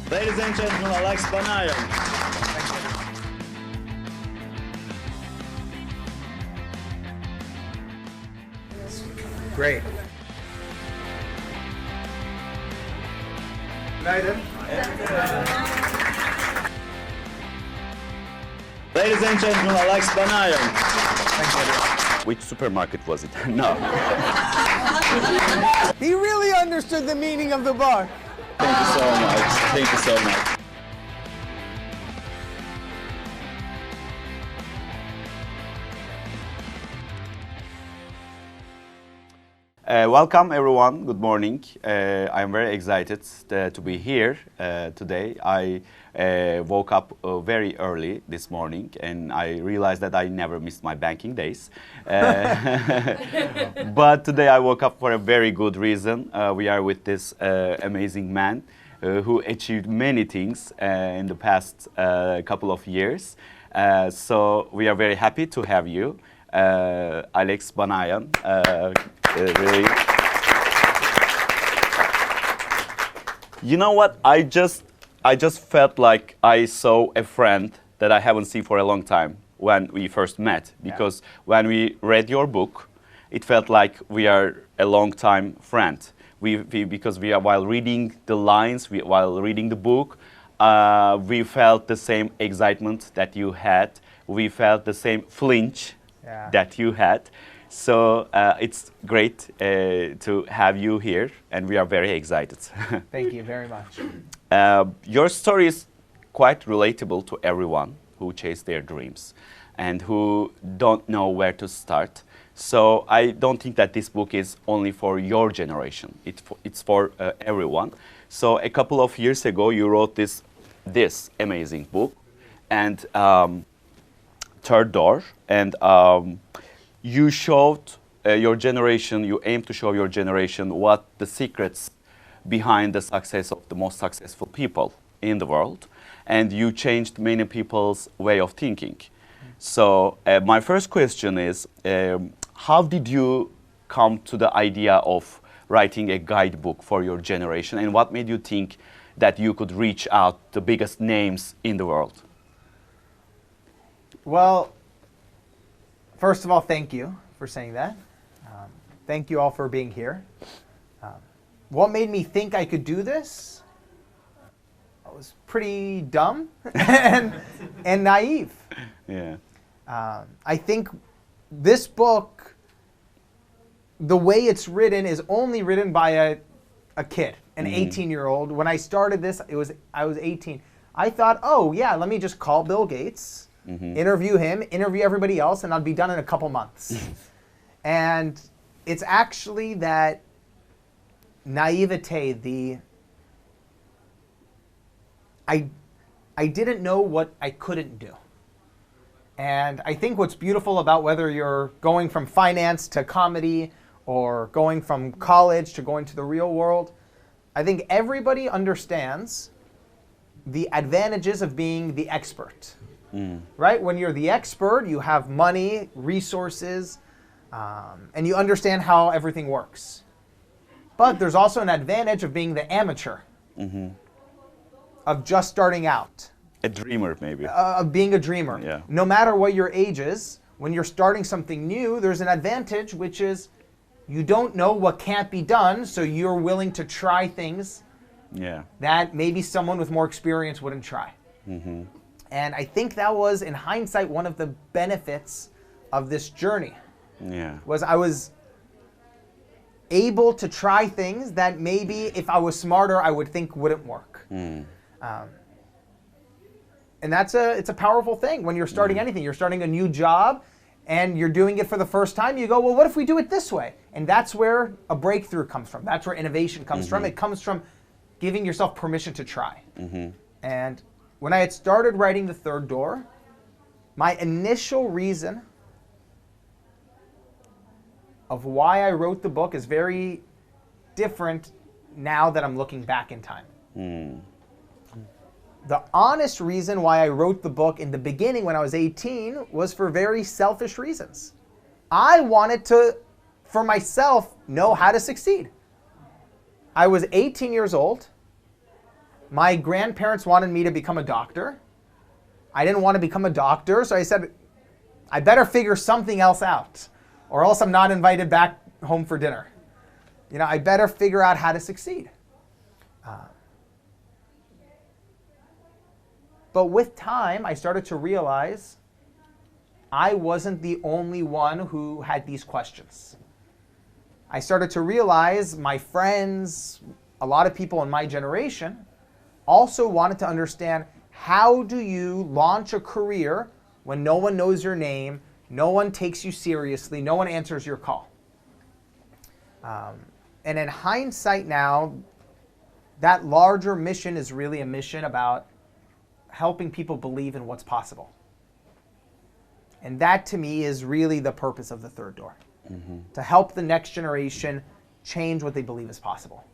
Ladies and gentlemen, Alex Banayan. Great. Günaydın. Ladies and gentlemen, Alex Banayan. Which supermarket was it? No. He really understood the meaning of the book. Thank you so much. Thank you so much. Welcome everyone, good morning. I'm very excited to be here today. I woke up very early this morning and I realized that I never missed my banking days. But today I woke up for a very good reason. We are with this amazing man who achieved many things in the past couple of years. So we are very happy to have you, Alex Banayan. Really. You know what? I just felt like I saw a friend that I haven't seen for a long time when we first met. Because when we read your book, it felt like we are a long time friend. Because we are, while reading the lines, while reading the book, we felt the same excitement that you had. We felt the same flinch that you had. So it's great to have you here, and we are very excited. Thank you very much. Your story is quite relatable to everyone who chase their dreams and who don't know where to start. So I don't think that this book is only for your generation. It's for everyone. So a couple of years ago, you wrote this amazing book, and Third Door, and you showed your generation, you aim to show your generation what the secrets behind the success of the most successful people in the world. And you changed many people's way of thinking. So my first question is, how did you come to the idea of writing a guidebook for your generation? And what made you think that you could reach out the biggest names in the world? Well, first of all, thank you for saying that. Thank you all for being here. What made me think I could do this? I was pretty dumb and naive. Yeah. I think this book, the way it's written, is only written by a kid, an 18-year-old. When I started this, I was 18. I thought, oh yeah, let me just call Bill Gates, interview him, interview everybody else, and I'll be done in a couple months. And it's actually that naivete, I didn't know what I couldn't do. And I think what's beautiful about whether you're going from finance to comedy or going from college to going to the real world, I think everybody understands the advantages of being the expert. Right? When you're the expert, you have money, resources, and you understand how everything works. But there's also an advantage of being the amateur, of just starting out. A dreamer, maybe. Of being a dreamer. Yeah. No matter what your age is, when you're starting something new, there's an advantage, which is you don't know what can't be done, so you're willing to try things that maybe someone with more experience wouldn't try. And I think that was, in hindsight, one of the benefits of this journey. Was I was able to try things that maybe if I was smarter, I would think wouldn't work. And it's a powerful thing when you're starting anything. You're starting a new job and you're doing it for the first time. You go, well, what if we do it this way? And that's where a breakthrough comes from. That's where innovation comes from. It comes from giving yourself permission to try. And when I had started writing The Third Door, my initial reason of why I wrote the book is very different now that I'm looking back in time. The honest reason why I wrote the book in the beginning when I was 18 was for very selfish reasons. I wanted to, for myself, know how to succeed. I was 18 years old. My grandparents wanted me to become a doctor. I didn't want to become a doctor, so I said, I better figure something else out, or else I'm not invited back home for dinner. You know, I better figure out how to succeed. But with time, I started to realize I wasn't the only one who had these questions. I started to realize my friends, a lot of people in my generation, also wanted to understand, how do you launch a career when no one knows your name, no one takes you seriously, no one answers your call? And in hindsight now, that larger mission is really a mission about helping people believe in what's possible. And that, to me, is really the purpose of the third door. To help the next generation change what they believe is possible.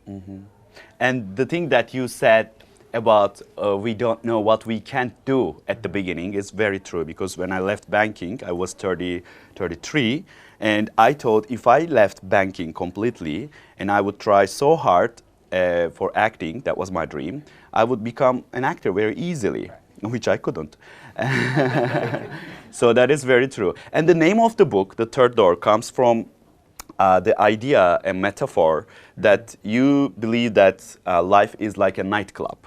And the thing that you said about we don't know what we can't do at the beginning is very true, because when I left banking, I was 33, and I thought if I left banking completely and I would try so hard for acting, that was my dream, I would become an actor very easily, which I couldn't. So that is very true. And the name of the book, The Third Door, comes from the idea, a metaphor, that you believe that life is like a nightclub,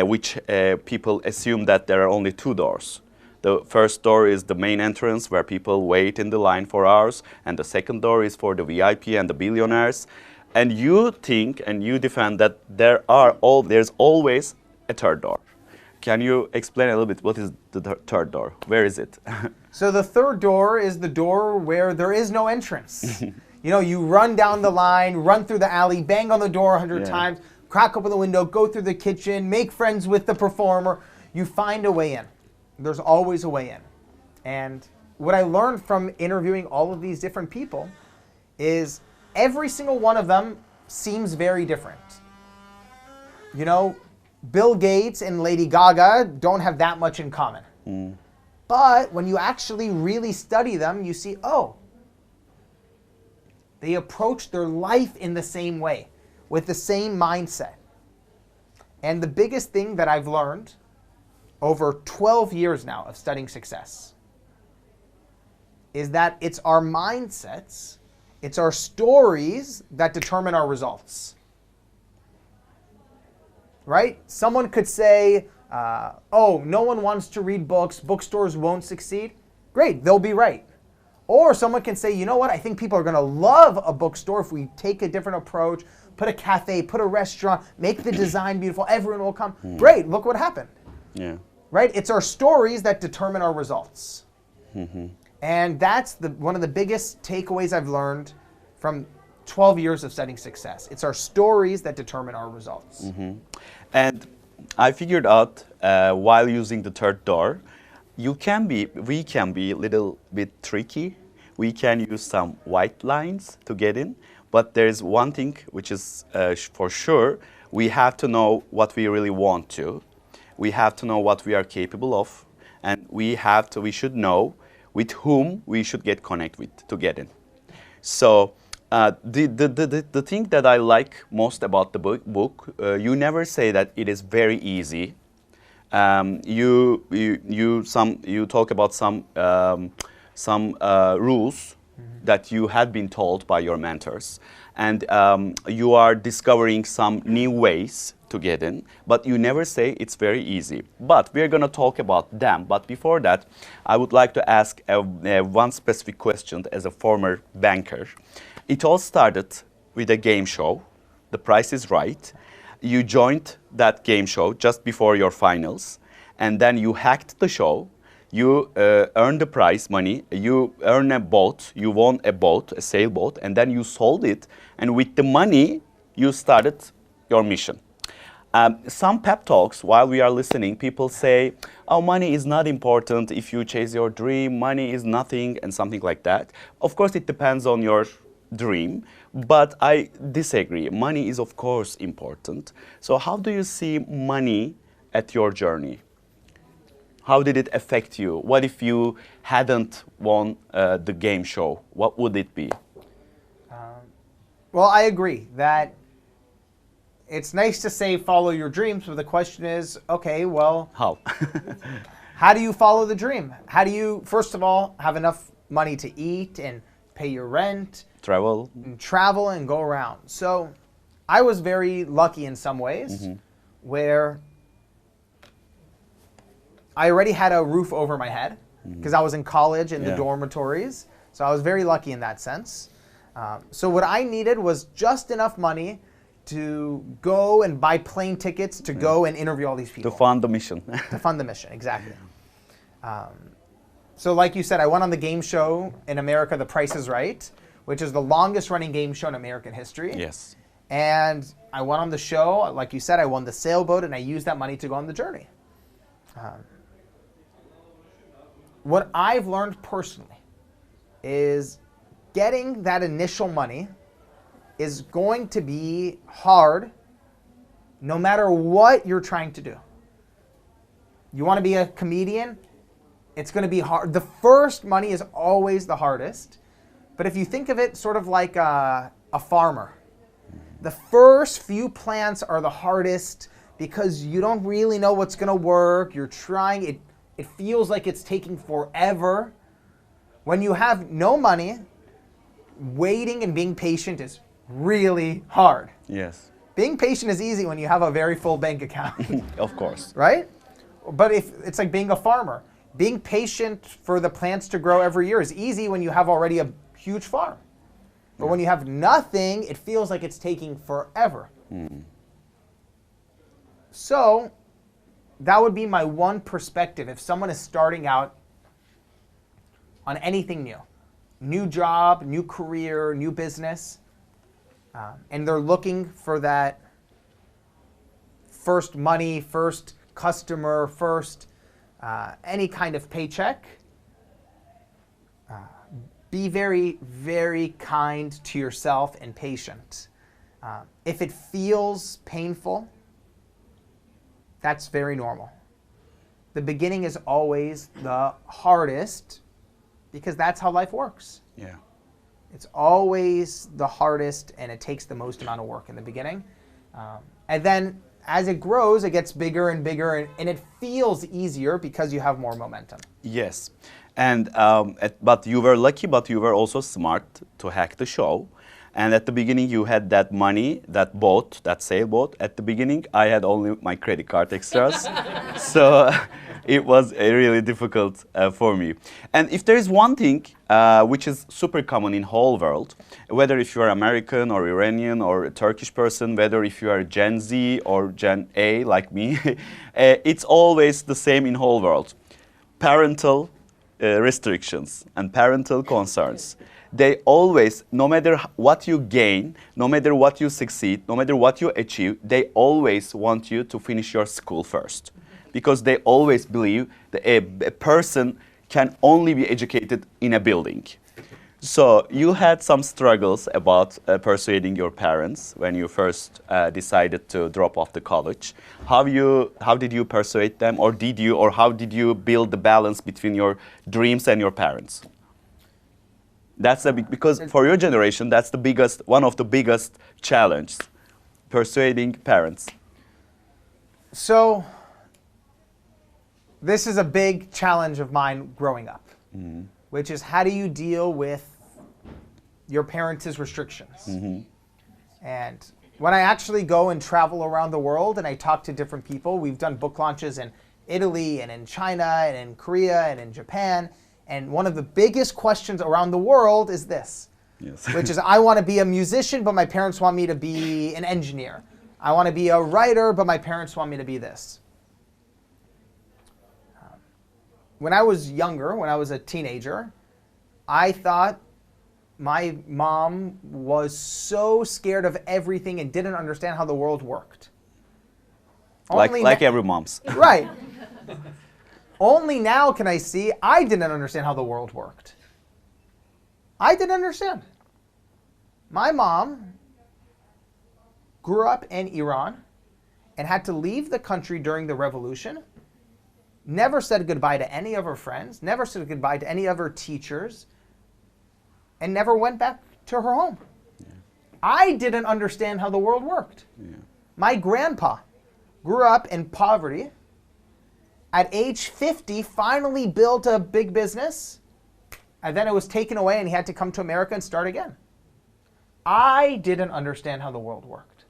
which people assume that there are only two doors. The first door is the main entrance where people wait in the line for hours, and the second door is for the VIP and the billionaires. And you think and you defend that there's always a third door. Can you explain a little bit what is the third door? Where is it? So the third door is the door where there is no entrance. You know, you run down the line, run through the alley, bang on the door 100 times, crack open the window, go through the kitchen, make friends with the performer. You find a way in. There's always a way in. And what I learned from interviewing all of these different people is every single one of them seems very different. You know, Bill Gates and Lady Gaga don't have that much in common. But when you actually really study them, you see, oh, they approach their life in the same way, with the same mindset. And the biggest thing that I've learned over 12 years now of studying success is that it's our mindsets, it's our stories that determine our results. Right? Someone could say, oh, no one wants to read books, bookstores won't succeed. Great, they'll be right. Or someone can say, you know what, I think people are going to love a bookstore if we take a different approach, put a cafe, put a restaurant, make the design beautiful, everyone will come. Great, look what happened. Yeah. Right? It's our stories that determine our results. And that's one of the biggest takeaways I've learned from 12 years of studying success. It's our stories that determine our results. And I figured out while using the third door, we can be a little bit tricky. We can use some white lines to get in, but there's one thing which is for sure, we have to know what we really want to. We have to know what we are capable of, and we should know with whom we should get connect with to get in. So the thing that I like most about the book, you never say that it is very easy. You talk about some rules that you had been told by your mentors, and you are discovering some new ways to get in, but you never say it's very easy. But we're going to talk about them. But before that, I would like to ask one specific question as a former banker. It all started with a game show, The Price is Right. You joined that game show just before your finals, and then you hacked the show. You earned the prize money, you earned a boat, you won a boat, a sailboat, and then you sold it, and with the money, you started your mission. Some pep talks, while we are listening, people say, oh, money is not important if you chase your dream, money is nothing, and something like that. Of course, it depends on your dream, but I disagree. Money is, of course, important. So how do you see money at your journey? How did it affect you? What if you hadn't won the game show? What would it be? Well, I agree that it's nice to say follow your dreams, but the question is, okay, well, How? how do you follow the dream? How do you, first of all, have enough money to eat and pay your rent, Travel? and travel and go around? So I was very lucky in some ways where I already had a roof over my head because I was in college in the dormitories. So I was very lucky in that sense. So what I needed was just enough money to go and buy plane tickets to go and interview all these people. To fund the mission. To fund the mission, exactly. So like you said, I went on the game show in America, The Price is Right, which is the longest running game show in American history. Yes. And I went on the show, like you said, I won the sailboat, and I used that money to go on the journey. What I've learned personally is getting that initial money is going to be hard no matter what you're trying to do. You want to be a comedian? It's going to be hard. The first money is always the hardest. But if you think of it sort of like a farmer, the first few plants are the hardest because you don't really know what's going to work. You're trying. It feels like it's taking forever. When you have no money, waiting and being patient is really hard. Yes. Being patient is easy when you have a very full bank account. Of course. Right? But if it's like being a farmer. Being patient for the plants to grow every year is easy when you have already a huge farm. But when you have nothing, it feels like it's taking forever. So that would be my one perspective if someone is starting out on anything new. New job, new career, new business. And they're looking for that first money, first customer, first any kind of paycheck. Be very, very kind to yourself and patient. If it feels painful, that's very normal. The beginning is always the hardest because that's how life works. Yeah. It's always the hardest and it takes the most amount of work in the beginning. And then as it grows, it gets bigger and bigger and it feels easier because you have more momentum. Yes. And but you were lucky, but you were also smart to hack the show. And at the beginning, you had that money, that boat, that sailboat. At the beginning, I had only my credit card extras. So it was really difficult for me. And if there is one thing which is super common in whole world, whether if you are American or Iranian or a Turkish person, whether if you are Gen Z or Gen A like me, it's always the same in whole world. Parental restrictions and parental concerns. They always, no matter what you gain, no matter what you succeed, no matter what you achieve, they always want you to finish your school first. Because they always believe that a person can only be educated in a building. So you had some struggles about persuading your parents when you first decided to drop off the college. How did you persuade them, or how did you build the balance between your dreams and your parents? That's because for your generation, that's one of the biggest challenges, persuading parents. So this is a big challenge of mine growing up, which is how do you deal with your parents' restrictions? And when I actually go and travel around the world and I talk to different people, we've done book launches in Italy and in China and in Korea and in Japan. And one of the biggest questions around the world is this, which is I want to be a musician, but my parents want me to be an engineer. I want to be a writer, but my parents want me to be this. When I was younger, when I was a teenager, I thought my mom was so scared of everything and didn't understand how the world worked. Like every mom's. Right. Only now can I see I didn't understand how the world worked. I didn't understand. My mom grew up in Iran and had to leave the country during the revolution, never said goodbye to any of her friends, never said goodbye to any of her teachers, and never went back to her home. I didn't understand how the world worked. My grandpa grew up in poverty. At age 50, finally built a big business. And then it was taken away and he had to come to America and start again. I didn't understand how the world worked.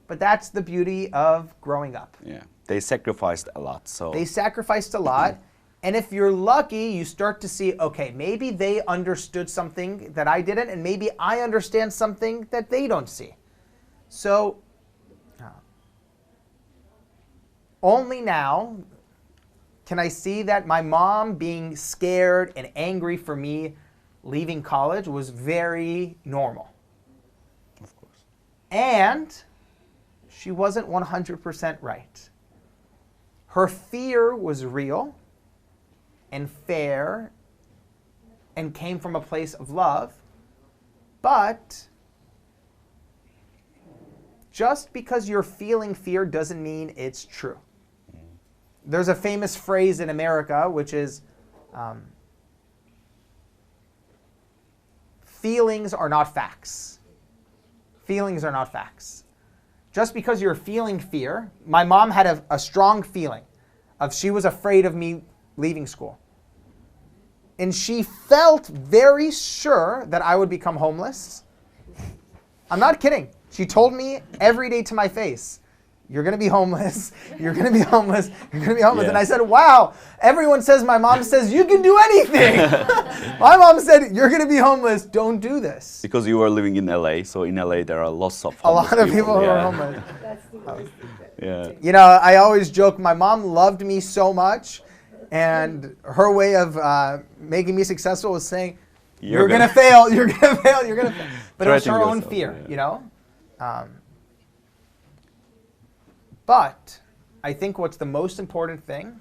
But that's the beauty of growing up. Yeah, they sacrificed a lot. So They sacrificed a lot. And if you're lucky, you start to see, okay, maybe they understood something that I didn't, and maybe I understand something that they don't see. So, only now can I see that my mom being scared and angry for me leaving college was very normal. of course. And she wasn't 100% right. Her fear was real and fair and came from a place of love, but just because you're feeling fear doesn't mean it's true. There's a famous phrase in America which is, feelings are not facts. Feelings are not facts. Just because you're feeling fear, my mom had a strong feeling of she was afraid of me leaving school. And she felt very sure that I would become homeless. I'm not kidding. She told me every day to my face, you're going to be homeless, you're going to be homeless, you're going to be homeless. Yeah. And I said, wow, everyone says, my mom says, you can do anything. My mom said, you're going to be homeless, don't do this. Because you were living in LA, so in LA there are lots of A homeless lot of people who yeah. are homeless. That's the worst thing that Yeah. You know, I always joke, my mom loved me so much, and her way of making me successful was saying, you're going to fail, you're going to fail, you're going to fail. But it was her Threatening own yourself, fear, yeah. you know? But I think what's the most important thing,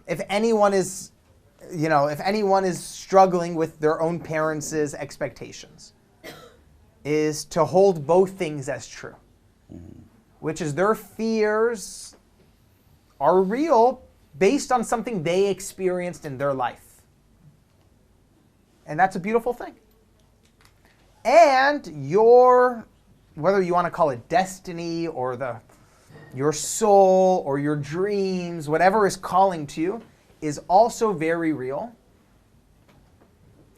if anyone is, you know, if anyone is struggling with their own parents' expectations, is to hold both things as true. Which is their fears are real based on something they experienced in their life. And that's a beautiful thing. And your, whether you want to call it destiny or your soul or your dreams, whatever is calling to you, is also very real.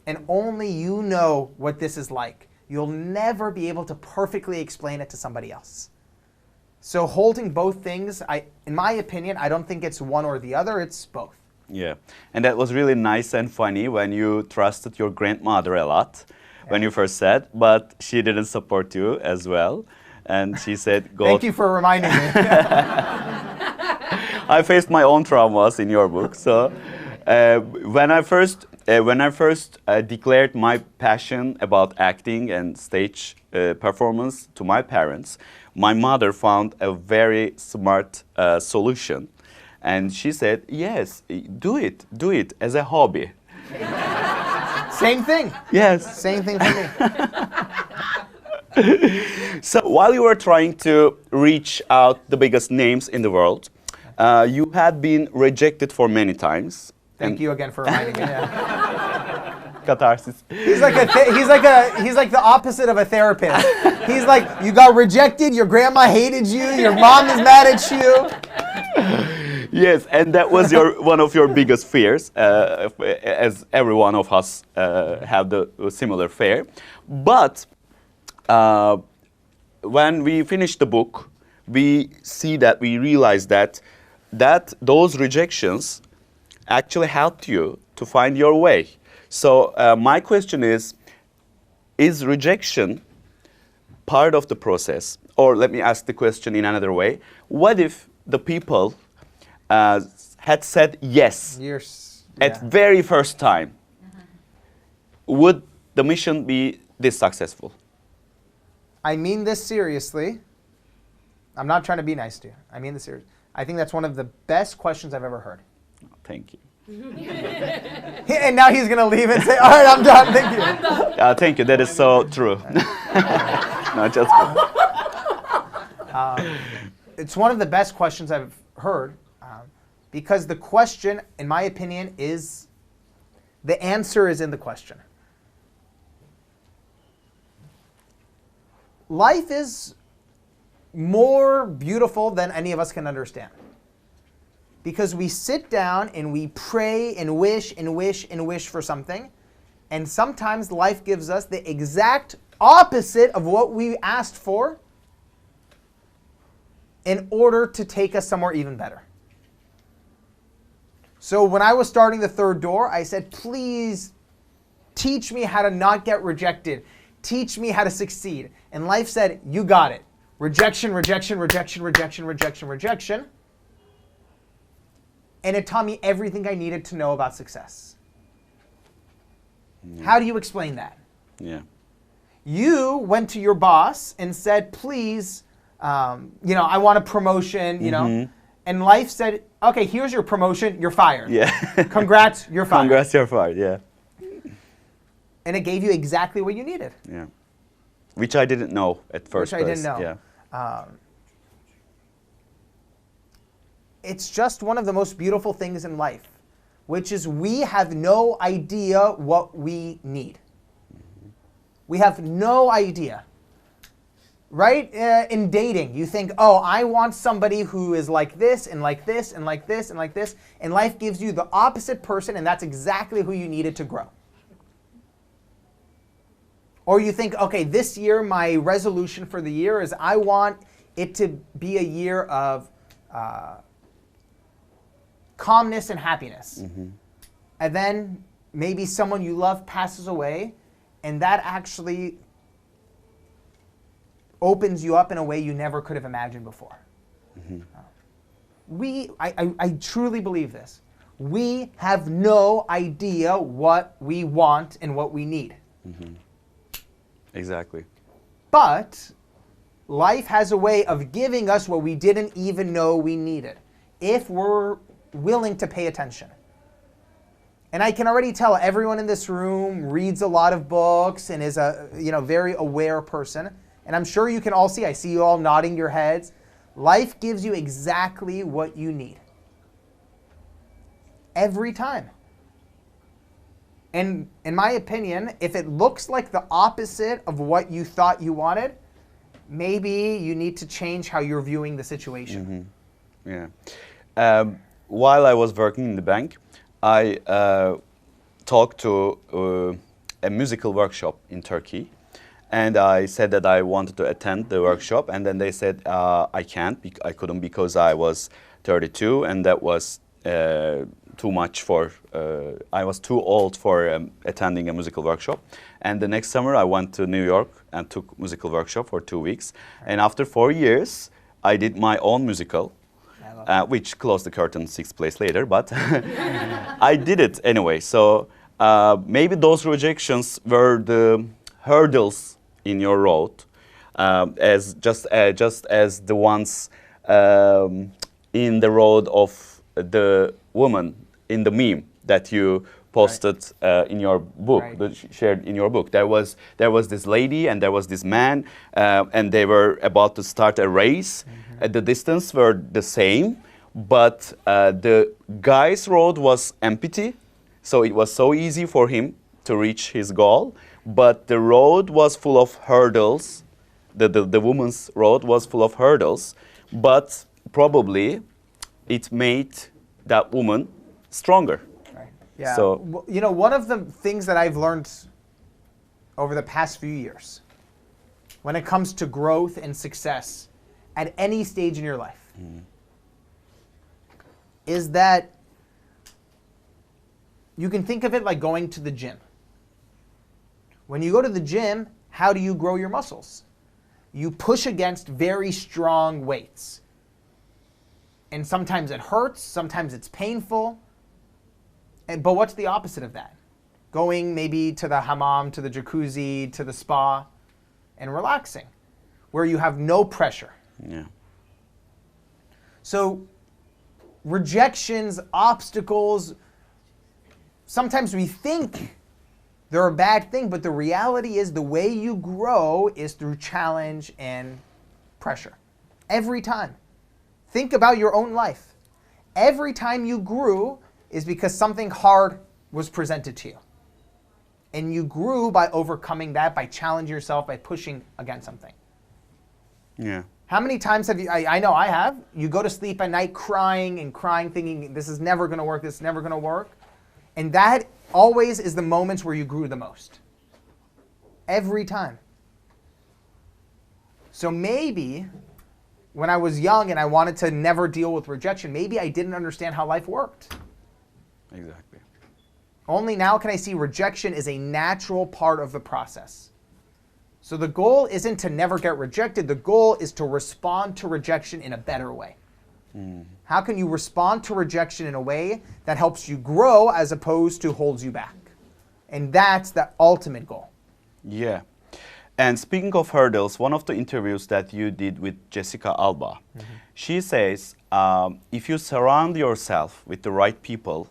And only you know what this is like. You'll never be able to perfectly explain it to somebody else. So holding both things, in my opinion, I don't think it's one or the other, it's both. Yeah, and that was really nice and funny when you trusted your grandmother a lot, when you first said, but she didn't support you as well. And she said, go. Thank you for reminding me. I faced my own traumas in your book. So when I first declared my passion about acting and stage performance to my parents, my mother found a very smart solution. And she said, yes, do it as a hobby. Same thing. Yes. Same thing for me. So while you were trying to reach out the biggest names in the world, you had been rejected for many times. Thank you again for reminding me. Yeah. Catharsis. He's like the opposite of a therapist. He's like, you got rejected, your grandma hated you, your mom is mad at you. Yes, and that was one of your biggest fears, as every one of us have the similar fear. But when we finish the book, we realize that those rejections actually helped you to find your way. So my question is rejection part of the process? Or let me ask the question in another way. What if the people had said yes at very first time? Would the mission be this successful? I mean this seriously. I'm not trying to be nice to you. I mean this seriously. I think that's one of the best questions I've ever heard. Thank you. And now he's going to leave and say, all right, I'm done. Thank you. Thank you. That is so true. No, just It's one of the best questions I've heard because the question, in my opinion, is the answer is in the question. Life is more beautiful than any of us can understand. Because we sit down and we pray and wish and wish and wish for something, and sometimes life gives us the exact opposite of what we asked for in order to take us somewhere even better. So when I was starting the third door, I said, please teach me how to not get rejected. Teach me how to succeed. And life said, you got it. Rejection, rejection, rejection, rejection, rejection, rejection. And it taught me everything I needed to know about success. How do you explain that? Yeah. You went to your boss and said, please, I want a promotion, you know. And life said, okay, here's your promotion, you're fired. Yeah. Congrats, you're fired. Congrats, you're fired, yeah. And it gave you exactly what you needed. Yeah. Which I didn't know at first. Which I didn't know. Yeah. It's just one of the most beautiful things in life, which is we have no idea what we need. We have no idea. Right? In dating, you think, oh, I want somebody who is like this and like this and like this and like this. And life gives you the opposite person, and that's exactly who you needed to grow. Or you think, okay, this year my resolution for the year is I want it to be a year of calmness and happiness. And then maybe someone you love passes away, and that actually opens you up in a way you never could have imagined before. I truly believe this. We have no idea what we want and what we need. Exactly. But life has a way of giving us what we didn't even know we needed, if we're willing to pay attention. And I can already tell everyone in this room reads a lot of books and is a very aware person. And I'm sure you can all see, I see you all nodding your heads. Life gives you exactly what you need. Every time. And in my opinion, if it looks like the opposite of what you thought you wanted, maybe you need to change how you're viewing the situation. Yeah. While I was working in the bank, I talked to a musical workshop in Turkey. And I said that I wanted to attend the workshop, and then they said I couldn't because I was 32, and that was too much for, I was too old for attending a musical workshop. And the next summer I went to New York and took musical workshop for 2 weeks. And after 4 years, I did my own musical, which closed the curtain 6 plays later, but I did it anyway. So maybe those rejections were the hurdles in your road, as just as the ones in the road of the woman in the meme that you posted in your book, shared in your book. There was this lady and there was this man, and they were about to start a race. The distance were the same, but the guy's road was empty, so it was so easy for him to reach his goal. But the road was full of hurdles. The woman's road was full of hurdles, but probably it made that woman stronger. Right. Yeah. So, one of the things that I've learned over the past few years, when it comes to growth and success at any stage in your life, is that you can think of it like going to the gym. When you go to the gym, how do you grow your muscles? You push against very strong weights. And sometimes it hurts, sometimes it's painful. But what's the opposite of that? Going maybe to the hammam, to the jacuzzi, to the spa, and relaxing, where you have no pressure. Yeah. So rejections, obstacles, sometimes we think they're a bad thing, but the reality is the way you grow is through challenge and pressure. Every time. Think about your own life. Every time you grew is because something hard was presented to you. And you grew by overcoming that, by challenging yourself, by pushing against something. Yeah. How many times have you, I know I have, you go to sleep at night crying and crying, thinking this is never going to work, this is never going to work. And that always is the moments where you grew the most. Every time. So maybe when I was young and I wanted to never deal with rejection, maybe I didn't understand how life worked. Exactly. Only now can I see rejection is a natural part of the process. So the goal isn't to never get rejected. The goal is to respond to rejection in a better way. How can you respond to rejection in a way that helps you grow as opposed to holds you back? And that's the ultimate goal. Yeah. And speaking of hurdles, one of the interviews that you did with Jessica Alba, she says, if you surround yourself with the right people,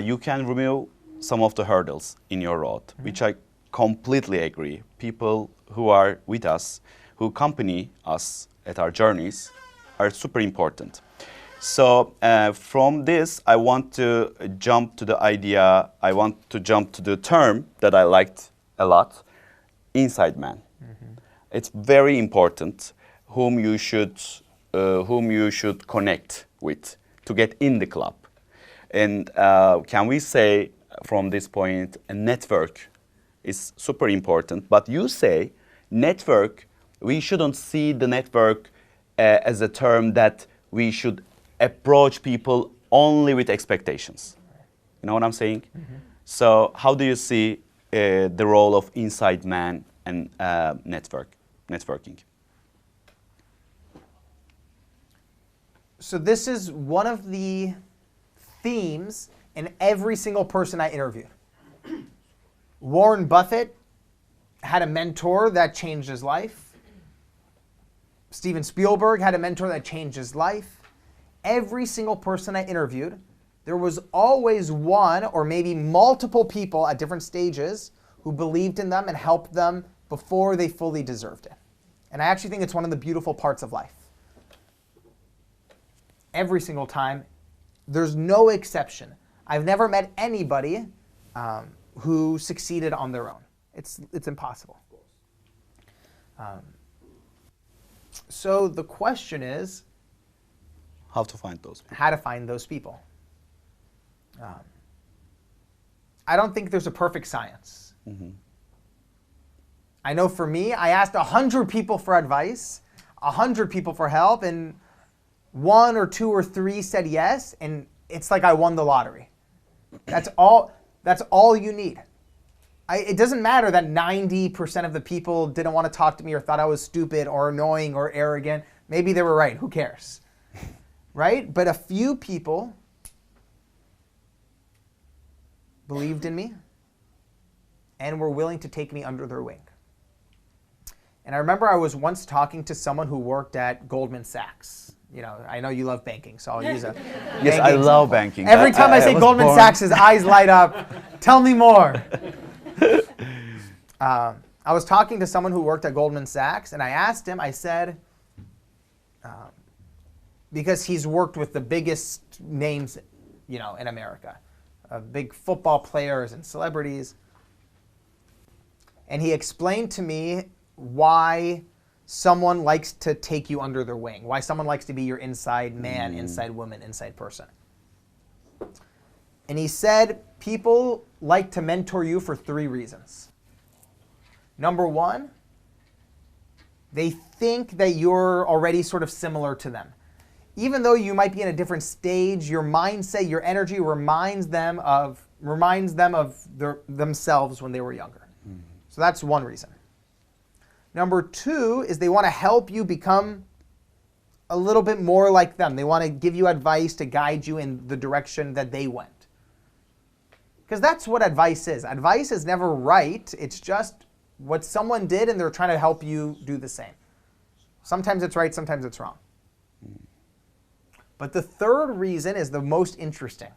you can remove some of the hurdles in your road, which I completely agree. People who are with us, who accompany us at our journeys, are super important. So from this, I want to jump to the idea, I want to jump to the term that I liked a lot, inside man. It's very important whom you should connect with to get in the club. And can we say from this point, a network is super important, but you say network, we shouldn't see the network as a term that we should approach people only with expectations. You know what I'm saying? So how do you see the role of inside man and networking? So this is one of the themes in every single person I interviewed. Warren Buffett had a mentor that changed his life. Steven Spielberg had a mentor that changed his life. Every single person I interviewed, there was always one or maybe multiple people at different stages who believed in them and helped them before they fully deserved it. And I actually think it's one of the beautiful parts of life. Every single time, there's no exception. I've never met anybody who succeeded on their own. It's impossible. So the question is, How to find those people? How to find those people. I don't think there's a perfect science. I know for me, I asked 100 people for advice, 100 people for help, and 1 or 2 or 3 said yes, and it's like I won the lottery. That's all you need. It doesn't matter that 90% of the people didn't want to talk to me or thought I was stupid or annoying or arrogant. Maybe they were right. Who cares? Right? But a few people believed in me and were willing to take me under their wing. And I remember I was once talking to someone who worked at Goldman Sachs. You know, I know you love banking, so I'll use a Yes, I love banking. Every time I say Goldman Sachs, his eyes light up. Tell me more. I was talking to someone who worked at Goldman Sachs, and I asked him, I said, because he's worked with the biggest names, you know, in America, big football players and celebrities. And he explained to me why someone likes to take you under their wing, why someone likes to be your inside man, inside woman, inside person. And he said people like to mentor you for 3 reasons. Number 1, they think that you're already sort of similar to them. Even though you might be in a different stage, your mindset, your energy reminds them of themselves when they were younger. So that's one reason. Number 2 is they want to help you become a little bit more like them. They want to give you advice to guide you in the direction that they went. Because that's what advice is. Advice is never right. It's just what someone did and they're trying to help you do the same. Sometimes it's right, sometimes it's wrong. But the 3rd reason is the most interesting.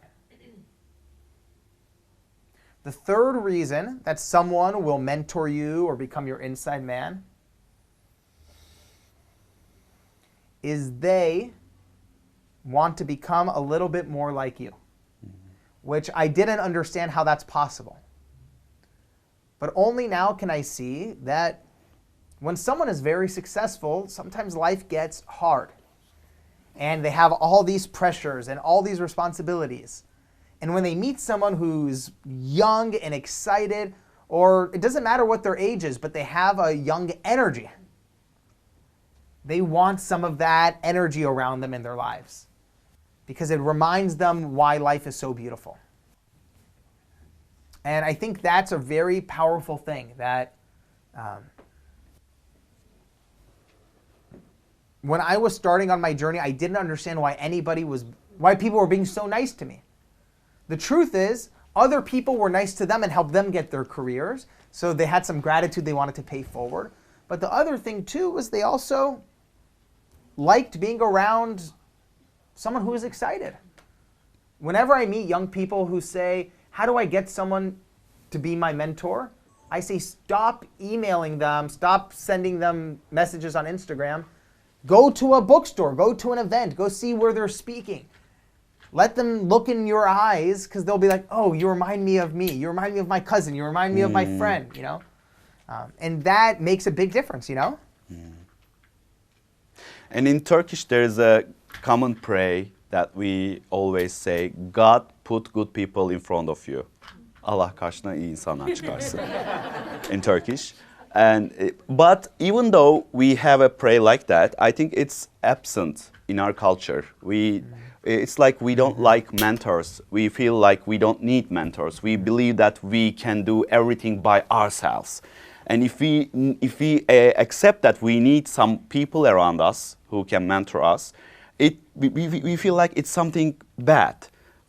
The 3rd reason that someone will mentor you or become your inside man is they want to become a little bit more like you, which I didn't understand how that's possible. But only now can I see that when someone is very successful, sometimes life gets hard. And they have all these pressures and all these responsibilities. And when they meet someone who's young and excited, or it doesn't matter what their age is, but they have a young energy, they want some of that energy around them in their lives because it reminds them why life is so beautiful. And I think that's a very powerful thing that when I was starting on my journey, I didn't understand why people were being so nice to me. The truth is, other people were nice to them and helped them get their careers, so they had some gratitude they wanted to pay forward. But the other thing too was they also liked being around someone who was excited. Whenever I meet young people who say, how do I get someone to be my mentor? I say, stop emailing them, stop sending them messages on Instagram. Go to a bookstore, go to an event, go see where they're speaking. Let them look in your eyes because they'll be like, oh, you remind me of me. You remind me of my cousin. You remind me of my friend, you know? And that makes a big difference, you know? And in Turkish, there's a common prayer that we always say, God put good people in front of you. Allah karşına iyi insanlar çıkarsın. In Turkish. But even though we have a prayer like that, I think it's absent in our culture. It's like we don't like mentors. We feel like we don't need mentors. We believe that we can do everything by ourselves. And if we accept that we need some people around us who can mentor us, we feel like it's something bad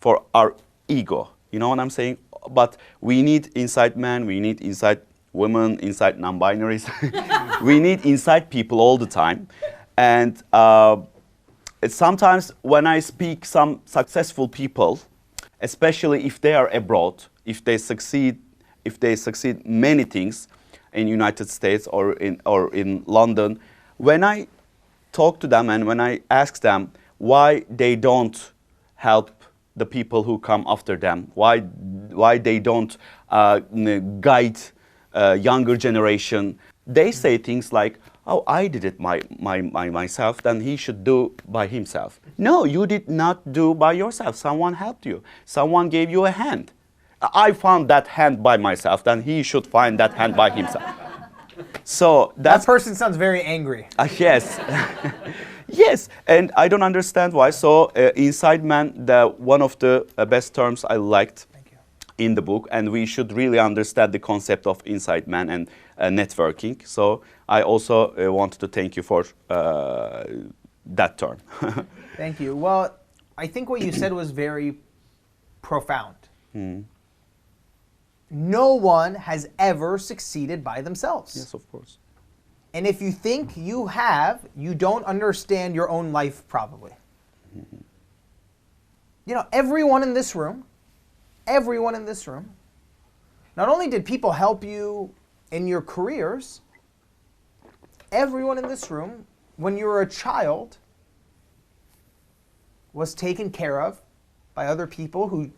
for our ego. You know what I'm saying? But we need inside men, we need inside women, inside non-binaries. We need inside people all the time. And sometimes when I speak some successful people, especially if they are abroad, if they succeed many things in United States or in London, when I talk to them and when I ask them why they don't help the people who come after them, why they don't guide younger generation, they say things like, oh, I did it myself, then he should do by himself. No, you did not do by yourself. Someone helped you. Someone gave you a hand. I found that hand by myself, then he should find that hand by himself. So that person sounds very angry. Yes. Yes, and I don't understand why. So inside man, one of the best terms I liked in the book, and we should really understand the concept of inside man and networking. So I also wanted to thank you for that term. Thank you. Well, I think what you said was very profound. No one has ever succeeded by themselves. Yes, of course. And if you think you have, you don't understand your own life probably. You know, everyone in this room, not only did people help you in your careers, everyone in this room, when you were a child, was taken care of by other people who...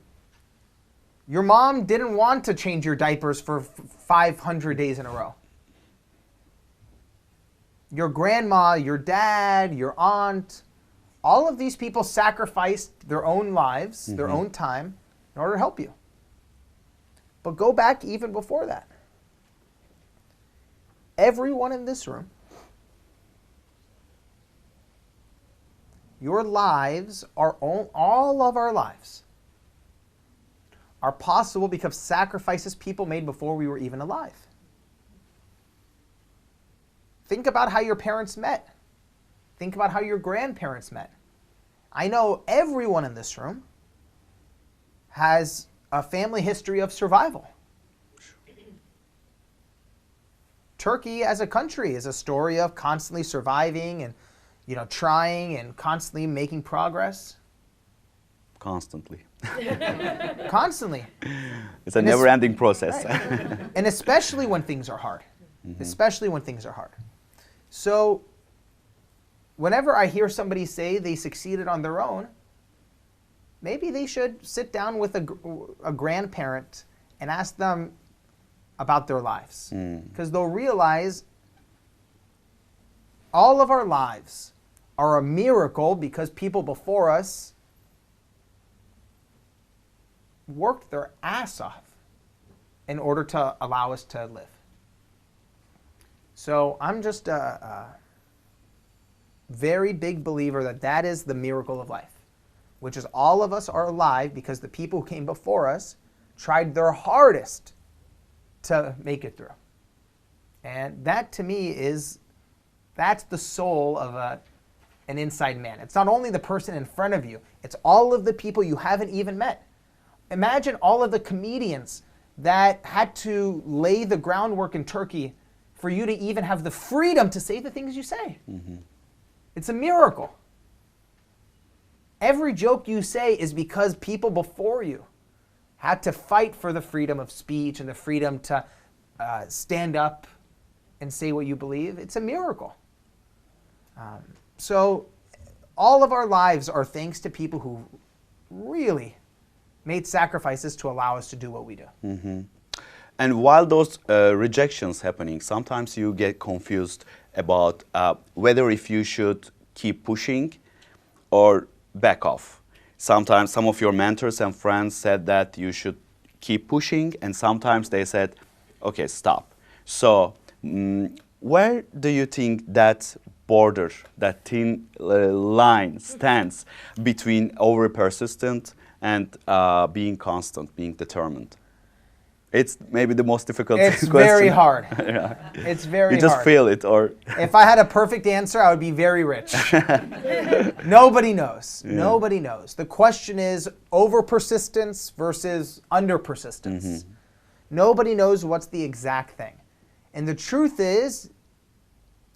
Your mom didn't want to change your diapers for 500 days in a row. Your grandma, your dad, your aunt, all of these people sacrificed their own lives, their own time, in order to help you. But go back even before that. Everyone in this room, your lives are all of our lives are possible because of sacrifices people made before we were even alive. Think about how your parents met. Think about how your grandparents met. I know everyone in this room has a family history of survival. Turkey as a country is a story of constantly surviving and, you know, trying and constantly making progress. Constantly. Constantly. It's a never-ending process. Right. And especially when things are hard. Especially when things are hard. So whenever I hear somebody say they succeeded on their own, maybe they should sit down with a grandparent and ask them about their lives. Because they'll realize All of our lives are a miracle because people before us worked their ass off in order to allow us to live. So I'm just a very big believer that that is the miracle of life, which is all of us are alive because the people who came before us tried their hardest to make it through. And that to me that's the soul of an inside man. It's not only the person in front of you, it's all of the people you haven't even met. Imagine all of the comedians that had to lay the groundwork in Turkey for you to even have the freedom to say the things you say. Mm-hmm. It's a miracle. Every joke you say is because people before you had to fight for the freedom of speech and the freedom to stand up and say what you believe. It's a miracle. So all of our lives are thanks to people who really made sacrifices to allow us to do what we do. Mm-hmm. And while those rejections happening, sometimes you get confused about whether if you should keep pushing or back off. Sometimes some of your mentors and friends said that you should keep pushing, and sometimes they said, okay, stop. So where do you think that border, that thin line stands between over persistent and being constant, being determined? It's maybe the most difficult question. It's very hard. Yeah. It's very hard. You just feel it, or if I had a perfect answer, I would be very rich. Nobody knows. Yeah. Nobody knows. The question is over persistence versus under persistence. Mm-hmm. Nobody knows what's the exact thing. And the truth is,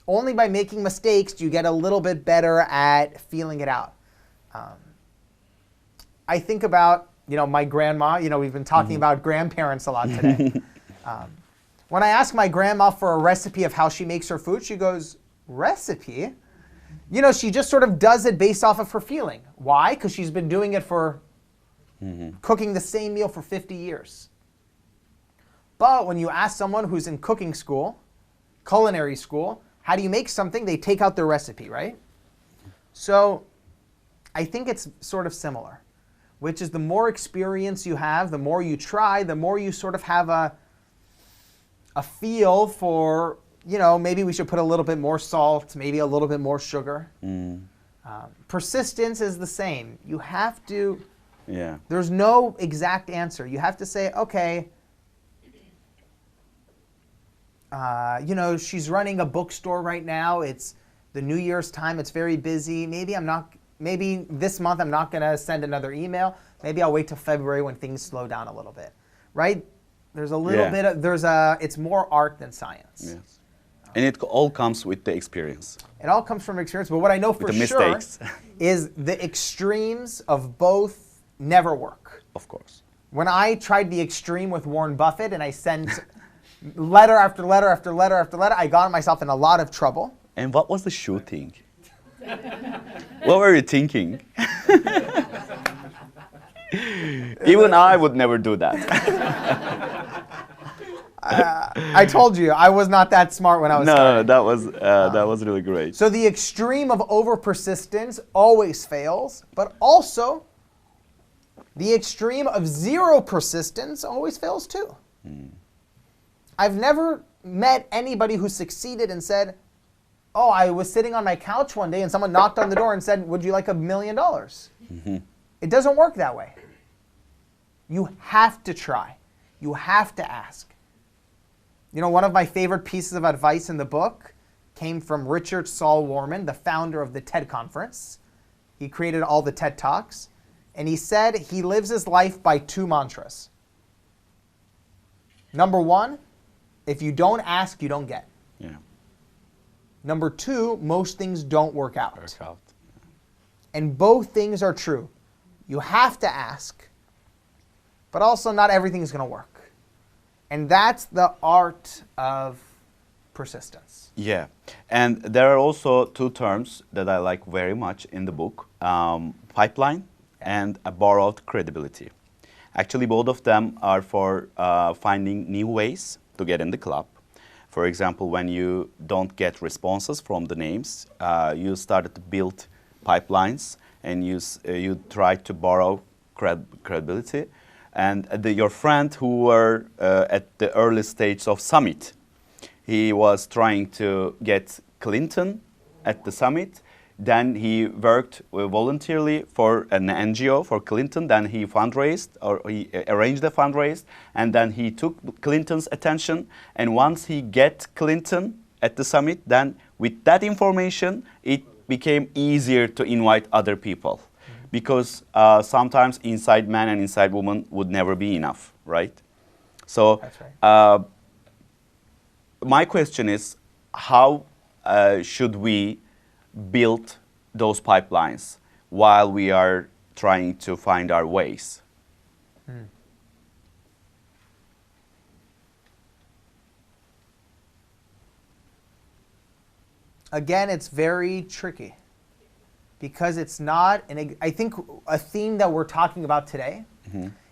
only by making mistakes do you get a little bit better at feeling it out. I think about, my grandma. We've been talking about grandparents a lot today. When I ask my grandma for a recipe of how she makes her food, she goes, recipe? She just sort of does it based off of her feeling. Why? Because she's been doing it for cooking the same meal for 50 years. But when you ask someone who's in cooking school, culinary school, how do you make something? They take out their recipe, right? So I think it's sort of similar, which is the more experience you have, the more you try, the more you sort of have a feel for, maybe we should put a little bit more salt, maybe a little bit more sugar. Persistence is the same. You have to, there's no exact answer. You have to say, okay, she's running a bookstore right now. It's the New Year's time. It's very busy. Maybe this month I'm not going to send another email. Maybe I'll wait till February when things slow down a little bit, right? There's a little bit of, it's more art than science. Yes. And it all comes with the experience. It all comes from experience. But what I know for sure is the extremes of both never work. Of course. When I tried the extreme with Warren Buffett and I sent letter after letter after letter after letter, I got myself in a lot of trouble. And what was the shooting? What were you thinking? Even I would never do that. I told you, I was not that smart when I was starting. No, that was really great. So the extreme of over persistence always fails, but also the extreme of zero persistence always fails too. I've never met anybody who succeeded and said, oh, I was sitting on my couch one day and someone knocked on the door and said, would you like $1 million? It doesn't work that way. You have to try. You have to ask. One of my favorite pieces of advice in the book came from Richard Saul Warman, the founder of the TED Conference. He created all the TED Talks. And he said he lives his life by 2 mantras. Number 1, if you don't ask, you don't get. Yeah. Number 2, most things don't work out. And both things are true. You have to ask, but also not everything is going to work. And that's the art of persistence. Yeah. And there are also 2 terms that I like very much in the book, pipeline and a borrowed credibility. Actually, both of them are for finding new ways to get in the club. For example, when you don't get responses from the names, you started to build pipelines and you tried to borrow credibility. And your friend who were at the early stage of summit, he was trying to get Clinton at the summit. Then he worked voluntarily for an NGO for Clinton. Then he fundraised, or he arranged a fundraise, and then he took Clinton's attention. And once he get Clinton at the summit, then with that information, it became easier to invite other people. Because sometimes inside man and inside woman would never be enough, right? So That's right. My question is, how should we build those pipelines while we are trying to find our ways? Again, it's very tricky because it's not, I think a theme that we're talking about today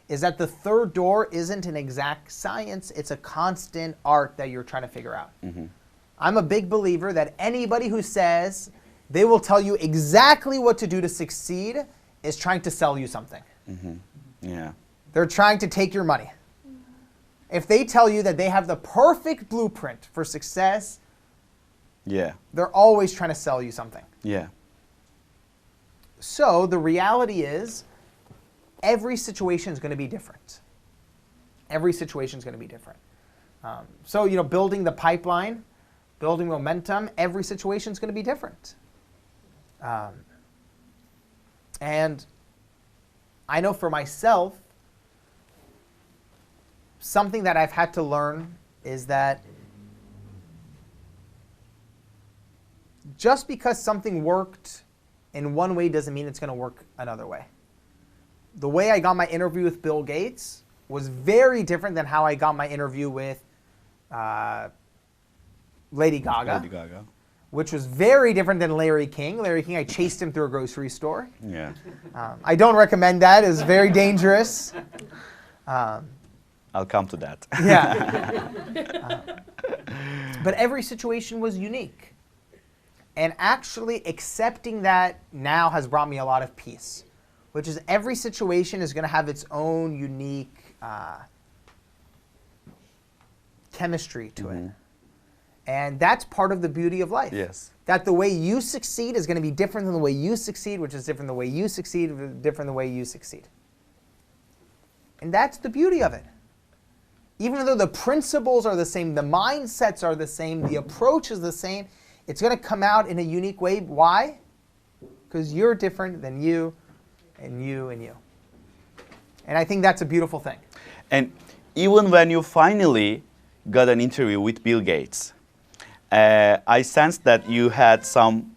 is that the third door isn't an exact science, it's a constant art that you're trying to figure out. I'm a big believer that anybody who says they will tell you exactly what to do to succeed is trying to sell you something. Yeah. They're trying to take your money. If they tell you that they have the perfect blueprint for success, Yeah. they're always trying to sell you something. Yeah. So the reality is, every situation is going to be different. Every situation is going to be different. So, building the pipeline, building momentum, every situation is going to be different. And I know for myself, something that I've had to learn is that just because something worked in one way doesn't mean it's going to work another way. The way I got my interview with Bill Gates was very different than how I got my interview with Lady Gaga, which was very different than Larry King. Larry King, I chased him through a grocery store. Yeah. I don't recommend that. It's very dangerous. I'll come to that. Yeah. But every situation was unique. And actually accepting that now has brought me a lot of peace, which is every situation is going to have its own unique chemistry to it. And that's part of the beauty of life. Yes. That the way you succeed is going to be different than the way you succeed, which is different than the way you succeed, different than the way you succeed. And that's the beauty of it. Even though the principles are the same, the mindsets are the same, the approach is the same, it's going to come out in a unique way. Why? Because you're different than you and you and you. And I think that's a beautiful thing. And even when you finally got an interview with Bill Gates, I sensed that you had some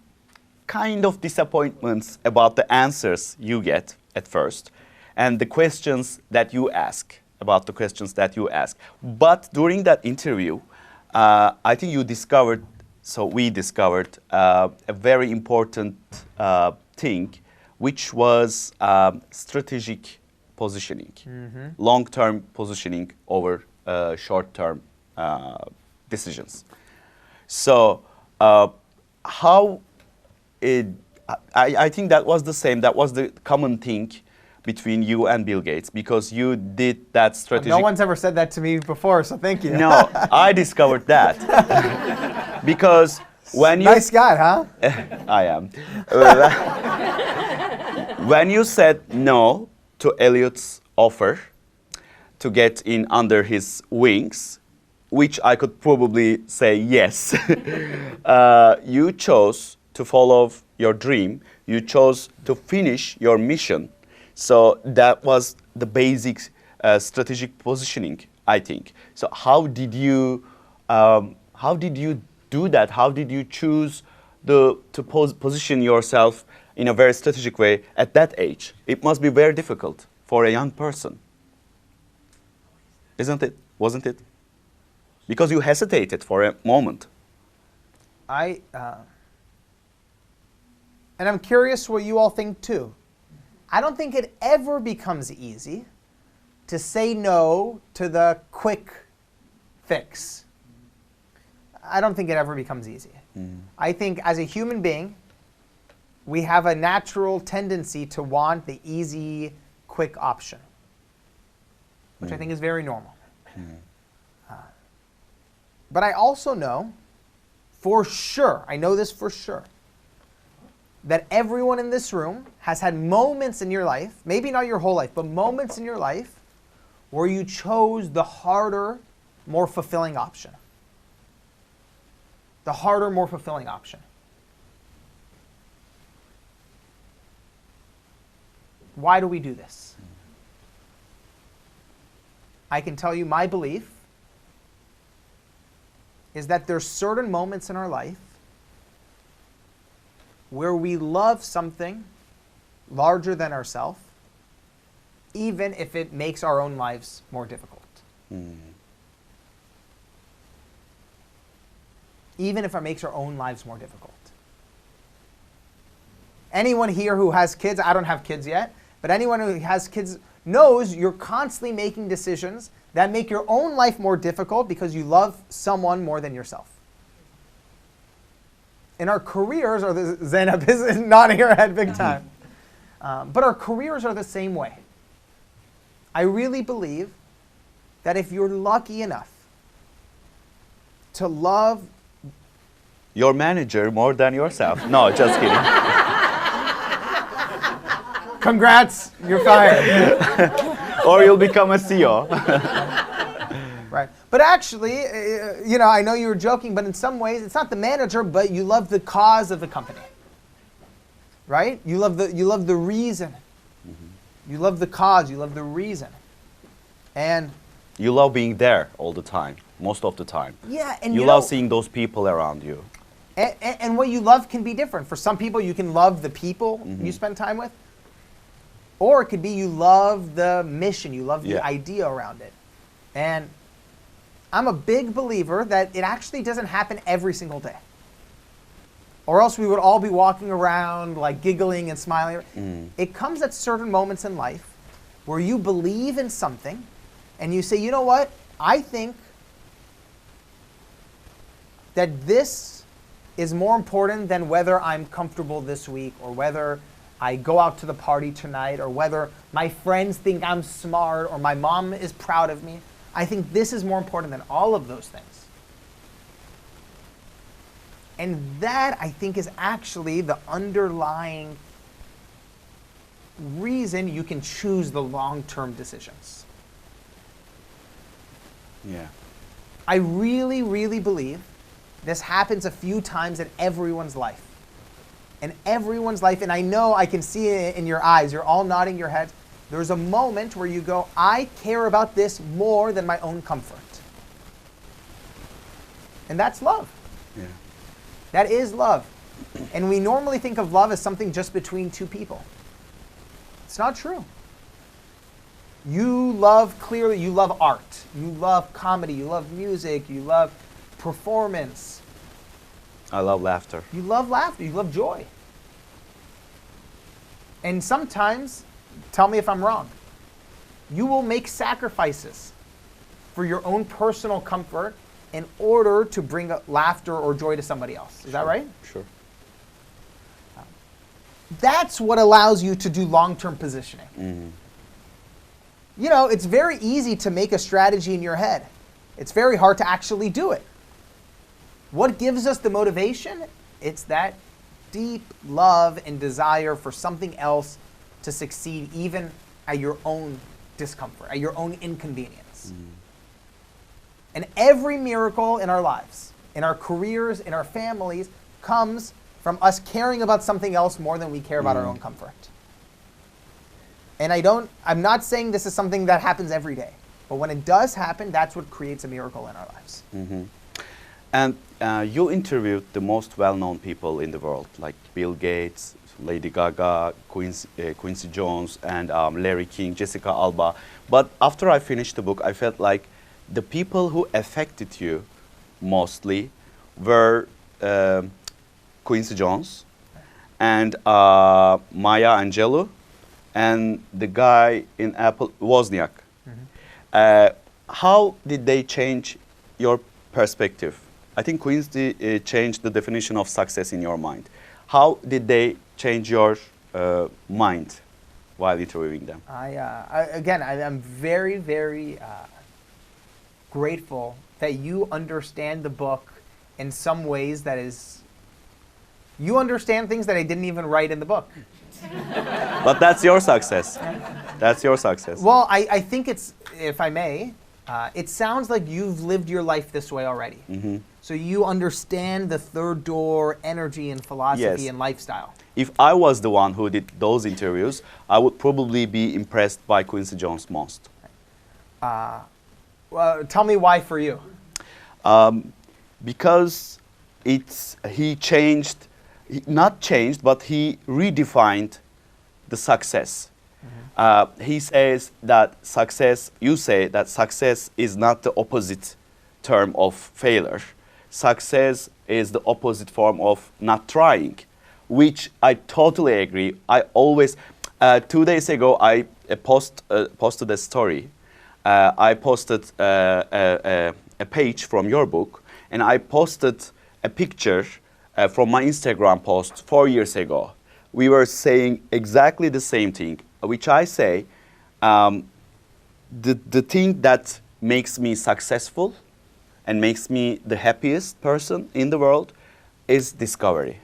kind of disappointments about the answers you get at first and the questions that you ask, about the questions that you ask. But during that interview, I think you discovered, so we discovered a very important thing, which was strategic positioning, long-term positioning over short-term decisions. So I think that was the same, that was the common thing between you and Bill Gates, because you did that strategic... No one's ever said that to me before, so thank you. No, I discovered that. Because when you... Nice guy, huh? I am. When you said no to Elliot's offer to get in under his wings, which I could probably say yes, you chose to follow your dream. You chose to finish your mission. So that was the basic strategic positioning, I think. So how did you do that? How did you choose to position yourself in a very strategic way at that age? It must be very difficult for a young person, isn't it? Wasn't it? Because you hesitated for a moment. And I'm curious what you all think too. I don't think it ever becomes easy to say no to the quick fix. I don't think it ever becomes easy. I think as a human being, we have a natural tendency to want the easy, quick option, which I think is very normal. But I also know for sure, I know this for sure, that everyone in this room has had moments in your life, maybe not your whole life, but moments in your life where you chose the harder, more fulfilling option. The harder, more fulfilling option. Why do we do this? I can tell you my belief is that there's certain moments in our life where we love something larger than ourselves, even if it makes our own lives more difficult. Even if it makes our own lives more difficult. Anyone here who has kids, I don't have kids yet, but anyone who has kids knows you're constantly making decisions that make your own life more difficult because you love someone more than yourself. In our careers, or Zainab is nodding her head big time, but our careers are the same way. I really believe that if you're lucky enough to love Your manager more than yourself. No, just kidding. congrats, you're fired. Or you'll become a CEO. Right. But actually, I know you were joking, but in some ways, it's not the manager, but you love the cause of the company. Right? You love the reason. You love the cause, you love the reason. And You love being there all the time, most of the time. yeah, and You love seeing those people around you. And what you love can be different. For some people, you can love the people you spend time with. Or it could be you love the mission, you love the idea around it. And I'm a big believer that it actually doesn't happen every single day. Or else we would all be walking around like giggling and smiling. It comes at certain moments in life where you believe in something and you say, you know what, I think that this is more important than whether I'm comfortable this week or whether I go out to the party tonight or whether my friends think I'm smart or my mom is proud of me. I think this is more important than all of those things. And that, I think, is actually the underlying reason you can choose the long-term decisions. Yeah. I really, really believe this happens a few times in everyone's life. In everyone's life, and I know I can see it in your eyes, you're all nodding your heads. There's a moment where you go, I care about this more than my own comfort. And that's love. Yeah. That is love. And we normally think of love as something just between two people. It's not true. You love, clearly, you love art. You love comedy. You love music. You love performance. I love laughter. You love laughter. You love joy. And sometimes, tell me if I'm wrong, you will make sacrifices for your own personal comfort in order to bring laughter or joy to somebody else. Is that right? Sure. That's what allows you to do long-term positioning. You know, it's very easy to make a strategy in your head. It's very hard to actually do it. What gives us the motivation? It's that deep love and desire for something else to succeed even at your own discomfort, at your own inconvenience. And every miracle in our lives, in our careers, in our families, comes from us caring about something else more than we care about our own comfort. And I'm not saying this is something that happens every day, but when it does happen, that's what creates a miracle in our lives. And you interviewed the most well-known people in the world, like Bill Gates, Lady Gaga, Quincy Jones, and Larry King, Jessica Alba. But after I finished the book, I felt like the people who affected you mostly were Quincy Jones and Maya Angelou and the guy in Apple, Wozniak. How did they change your perspective I think Quincy changed the definition of success in your mind. How did they change your mind while interviewing them? I'm very, very grateful that you understand the book in some ways that is, you understand things that I didn't even write in the book. But that's your success. That's your success. Well, I think it's, if I may, it sounds like you've lived your life this way already. Mm-hmm. So you understand the third door energy and philosophy Yes. and lifestyle. If I was the one who did those interviews, I would probably be impressed by Quincy Jones most. Well, tell me why for you. Because he changed, not changed, but he redefined the success. He says that success, you say that success is not the opposite term of failure. Success is the opposite form of not trying, which I totally agree. I always, 2 days ago, I posted a story. I posted a page from your book, and I posted a picture from my Instagram post 4 years ago. We were saying exactly the same thing, which I say, the thing that makes me successful and makes me the happiest person in the world is discovery.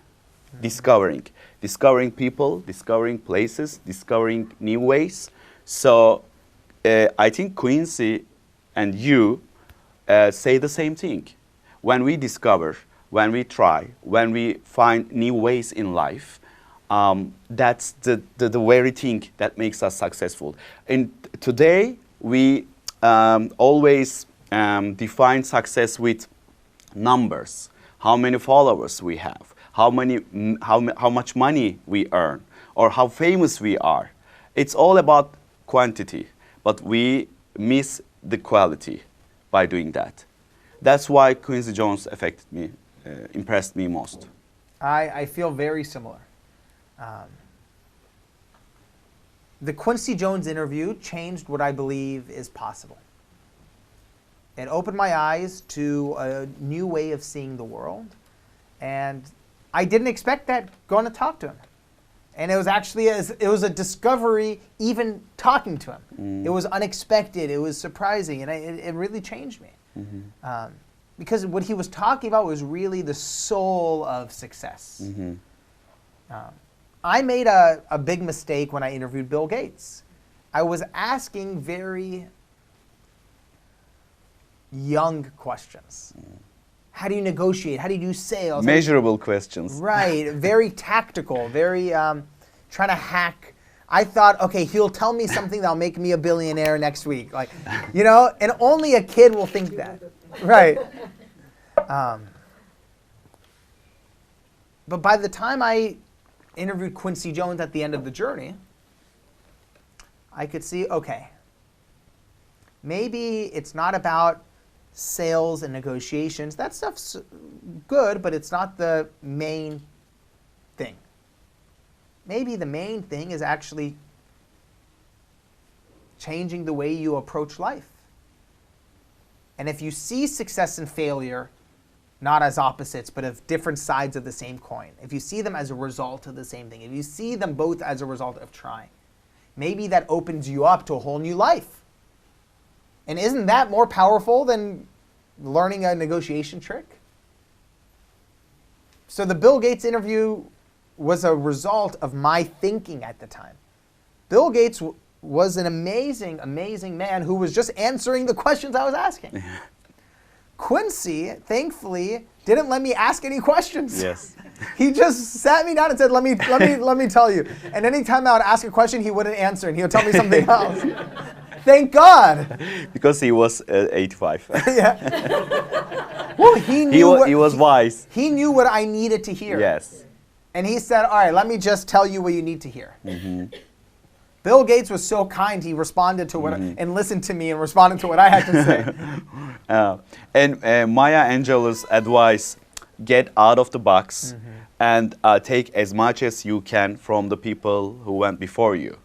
Discovering people, discovering places, discovering new ways. So I think Quincy and you say the same thing. When we discover, when we try, when we find new ways in life, that's the very thing that makes us successful. And today we always define success with numbers. How many followers we have, how much money we earn, or how famous we are. It's all about quantity, but we miss the quality by doing that. That's why Quincy Jones affected me, impressed me most. I feel very similar. The Quincy Jones interview changed what I believe is possible. It opened my eyes to a new way of seeing the world. And I didn't expect that going to talk to him. And it was actually, it was a discovery even talking to him. It was unexpected, it was surprising, and it really changed me. Because what he was talking about was really the soul of success. I made a big mistake when I interviewed Bill Gates. I was asking very young questions. How do you negotiate? How do you do sales? Measurable questions. Right, very tactical, very trying to hack. I thought, okay, he'll tell me something that'll make me a billionaire next week. Like, you know, and only a kid will think that. Right. But by the time I interviewed Quincy Jones at the end of the journey, I could see, okay, maybe it's not about sales and negotiations. That stuff's good, but it's not the main thing. Maybe the main thing is actually changing the way you approach life. And if you see success and failure not as opposites, but as different sides of the same coin, if you see them as a result of the same thing, if you see them both as a result of trying, maybe that opens you up to a whole new life. And isn't that more powerful than learning a negotiation trick? So the Bill Gates interview was a result of my thinking at the time. Bill Gates was an amazing, amazing man who was just answering the questions I was asking. Quincy, thankfully, didn't let me ask any questions. Yes. He just sat me down and said, let me tell you. And anytime I would ask a question, he wouldn't answer, and he would tell me something else. Thank God. Because he was 85. Yeah. Well, he was wise. He knew what I needed to hear. Yes. And he said, all right, let me just tell you what you need to hear. Bill Gates was so kind, he responded to what and listened to me and responded to what I had to say. And Maya Angelou's advice, get out of the box and take as much as you can from the people who went before you.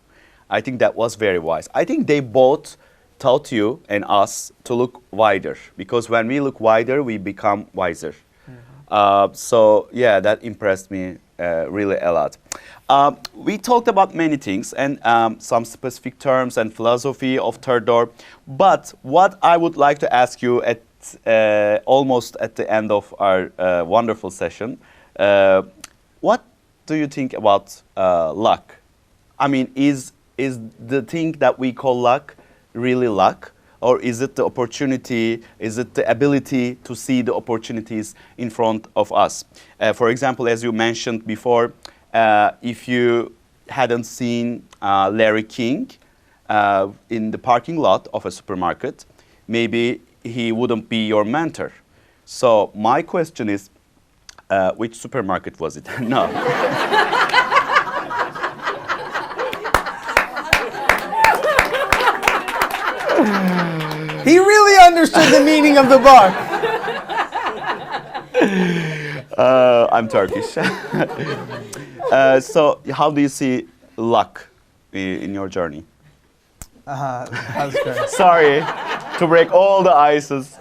I think that was very wise. I think they both taught you and us to look wider, because when we look wider, we become wiser. So yeah, that impressed me really a lot. We talked about many things and some specific terms and philosophy of third door. But what I would like to ask you at almost at the end of our wonderful session, what do you think about luck? I mean, is the thing that we call luck really luck? Or is it the opportunity, is it the ability to see the opportunities in front of us? For example, as you mentioned before, if you hadn't seen Larry King in the parking lot of a supermarket, maybe he wouldn't be your mentor. So my question is, which supermarket was it? No. He really understood the meaning of the book. I'm Turkish. So how do you see luck in your journey? That's good. Sorry to break all the ices.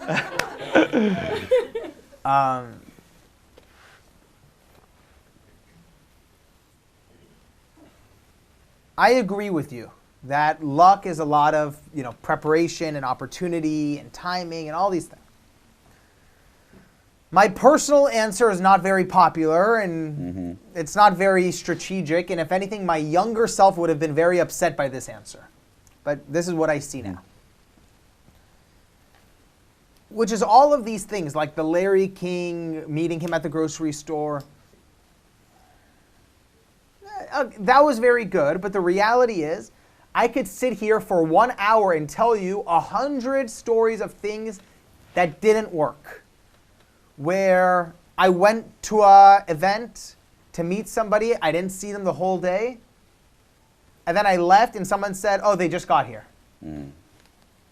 I agree with you that luck is a lot of, preparation and opportunity and timing and all these things. My personal answer is not very popular and it's not very strategic, and if anything, my younger self would have been very upset by this answer. But this is what I see now. Which is all of these things, like the Larry King, meeting him at the grocery store. That was very good, but the reality is, I could sit here for 1 hour and tell you 100 stories of things that didn't work. Where I went to an event to meet somebody, I didn't see them the whole day, and then I left and someone said, oh, they just got here.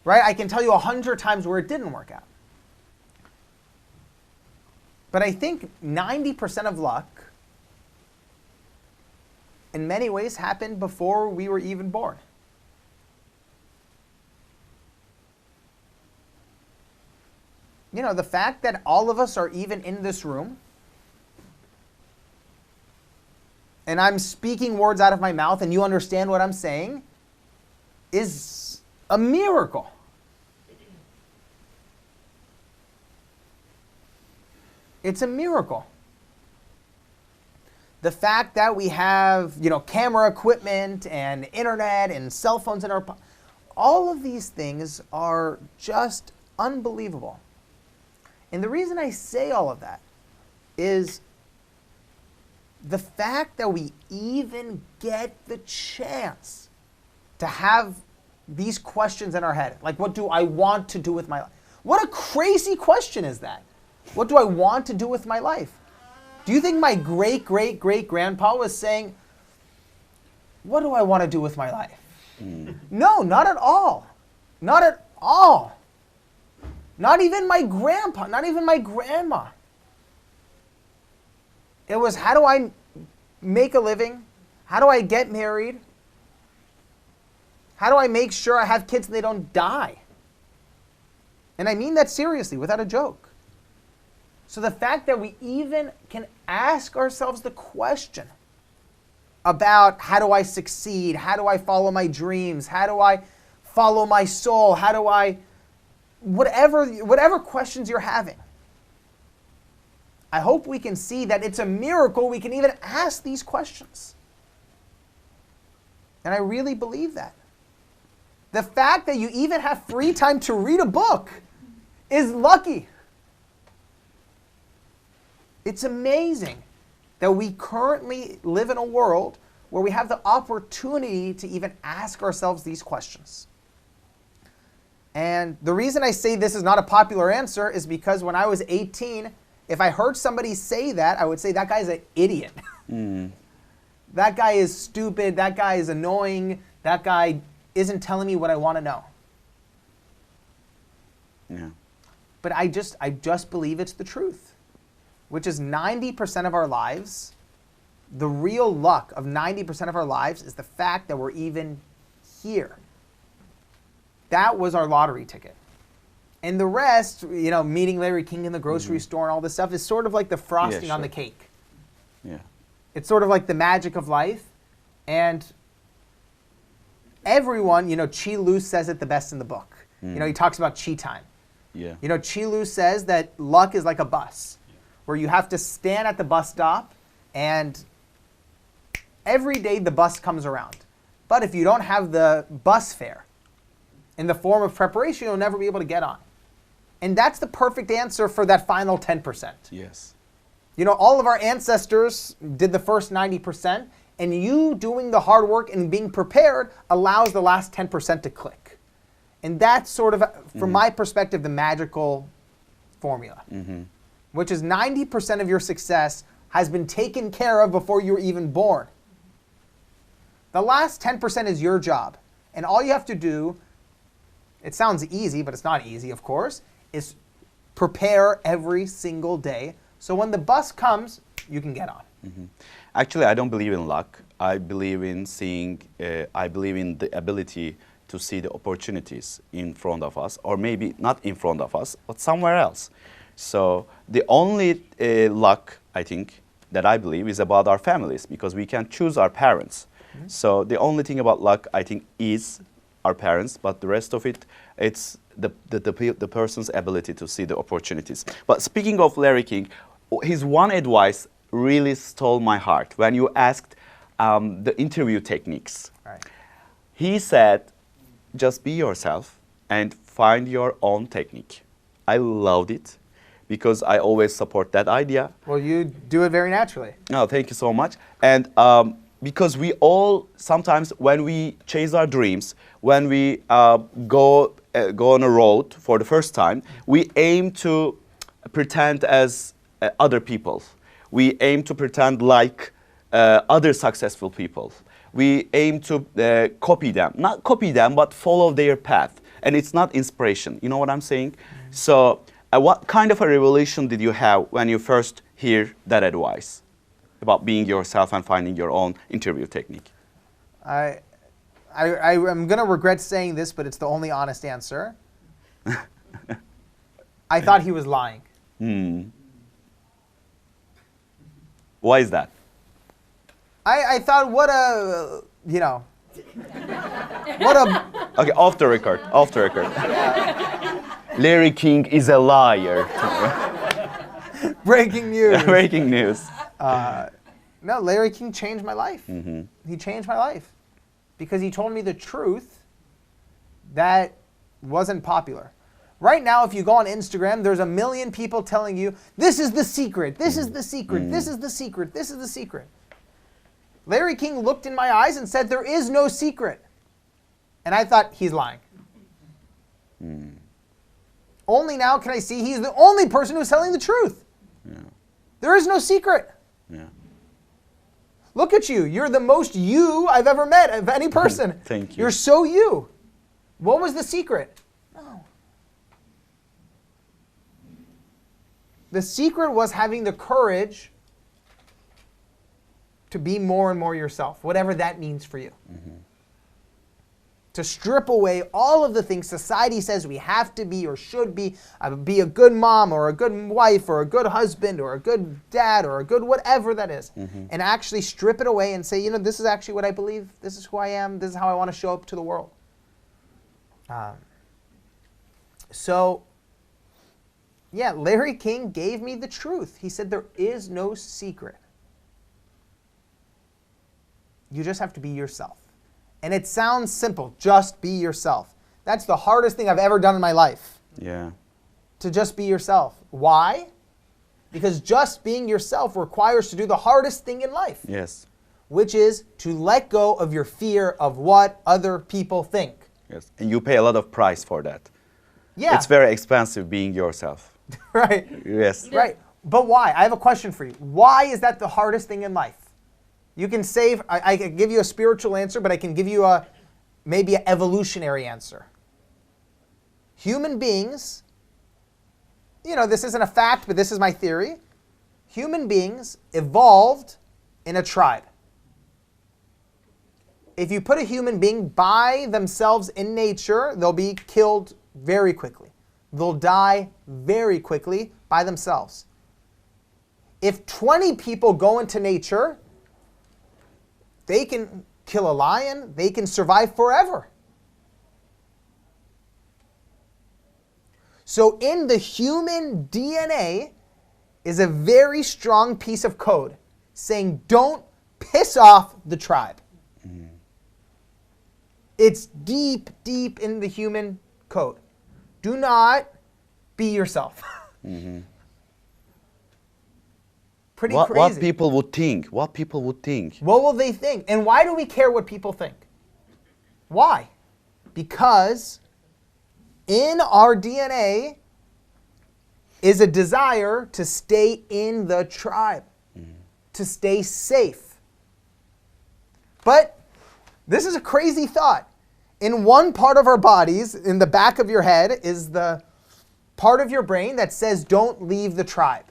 Right? I can tell you 100 times where it didn't work out. But I think 90% of luck, in many ways, happened before we were even born. The fact that all of us are even in this room, and I'm speaking words out of my mouth and you understand what I'm saying, is a miracle. It's a miracle. The fact that we have, camera equipment and internet and cell phones in our all of these things are just unbelievable. And the reason I say all of that is the fact that we even get the chance to have these questions in our head. Like, what do I want to do with my life? What a crazy question is that? What do I want to do with my life? Do you think my great-great-great-grandpa was saying, what do I want to do with my life? No, not at all. Not at all. Not even my grandpa, not even my grandma. It was, how do I make a living? How do I get married? How do I make sure I have kids and they don't die? And I mean that seriously, without a joke. So the fact that we even can ask ourselves the question about how do I succeed? How do I follow my dreams? How do I follow my soul? How do I... Whatever questions you're having, I hope we can see that it's a miracle we can even ask these questions. And I really believe that. The fact that you even have free time to read a book is lucky. It's amazing that we currently live in a world where we have the opportunity to even ask ourselves these questions. And the reason I say this is not a popular answer is because when I was 18, if I heard somebody say that, I would say that guy's an idiot. That guy is stupid. That guy is annoying. That guy isn't telling me what I want to know. Yeah. But I just believe it's the truth, which is 90% of our lives, the real luck of 90% of our lives is the fact that we're even here. that was our lottery ticket. And the rest, you know, meeting Larry King in the grocery store and all this stuff is sort of like the frosting on the cake. Yeah. It's sort of like the magic of life. And everyone, you know, Chi Lu says it the best in the book. You know, he talks about chi time. Yeah. You know, Chi Lu says that luck is like a bus, where you have to stand at the bus stop, and every day the bus comes around. But if you don't have the bus fare in the form of preparation, you'll never be able to get on. And that's the perfect answer for that final 10%. Yes. You know, all of our ancestors did the first 90%, and you doing the hard work and being prepared allows the last 10% to click. And that's sort of, from my perspective, the magical formula, which is 90% of your success has been taken care of before you were even born. The last 10% is your job. And all you have to do, it sounds easy, but it's not easy, of course, is prepare every single day. So when the bus comes, you can get on. Actually, I don't believe in luck. I believe in seeing, I believe in the ability to see the opportunities in front of us, or maybe not in front of us, but somewhere else. So the only luck, I think, that I believe is about our families, because we can choose our parents. So the only thing about luck, I think, is our parents, but the rest of it, it's the person's ability to see the opportunities. But speaking of Larry King, his one advice really stole my heart when you asked the interview techniques. Right. He said, just be yourself and find your own technique. I loved it because I always support that idea. Well, you do it very naturally. No, thank you so much. And because we all, sometimes when we chase our dreams, when we go on a road for the first time, we aim to pretend as other people. We aim to pretend like other successful people. We aim to copy them. Not copy them, but follow their path. And it's not inspiration. You know what I'm saying? So what kind of a revelation did you have when you first hear that advice about being yourself and finding your own interview technique? I'm going to regret saying this, but it's the only honest answer. I thought he was lying. Why is that? I thought, what a, you know, what a... Okay, off the record, off the record. Larry King is a liar. Breaking news. Breaking news. No, Larry King changed my life. He changed my life because he told me the truth that wasn't popular. Right now, if you go on Instagram, there's 1 million people telling you, this is the secret, this is the secret, this is the secret, this is the secret. Larry King looked in my eyes and said, there is no secret. And I thought, he's lying. Only now can I see he's the only person who's telling the truth. There is no secret. Look at you. You're the most you I've ever met of any person. Thank you. You're so you. What was the secret? No. The secret was having the courage to be more and more yourself, whatever that means for you. To strip away all of the things society says we have to be or should be a good mom or a good wife or a good husband or a good dad or a good whatever that is, and actually strip it away and say, you know, this is actually what I believe, this is who I am, this is how I want to show up to the world. So, yeah, Larry King gave me the truth. He said there is no secret. You just have to be yourself. And it sounds simple, just be yourself. That's the hardest thing I've ever done in my life. Yeah. To just be yourself. Why? Because just being yourself requires to do the hardest thing in life. Yes. Which is to let go of your fear of what other people think. Yes. And you pay a lot of price for that. Yeah. It's very expensive being yourself. Right. Yes. Right. But why? I have a question for you. Why is that the hardest thing in life? You can save, I can give you a spiritual answer, but I can give you maybe an evolutionary answer. Human beings, you know, this isn't a fact, but this is my theory. Human beings evolved in a tribe. if you put a human being by themselves in nature, they'll be killed very quickly. They'll die very quickly by themselves. If 20 people go into nature, they can kill a lion, they can survive forever. So in the human DNA is a very strong piece of code saying don't piss off the tribe. Mm-hmm. It's deep, deep in the human code. Do not be yourself. Mm-hmm. Pretty crazy. What people would think. What people would think. What will they think? And why do we care what people think? Why? Because in our DNA is a desire to stay in the tribe, to stay safe. But this is a crazy thought. In one part of our bodies, in the back of your head, is the part of your brain that says don't leave the tribe.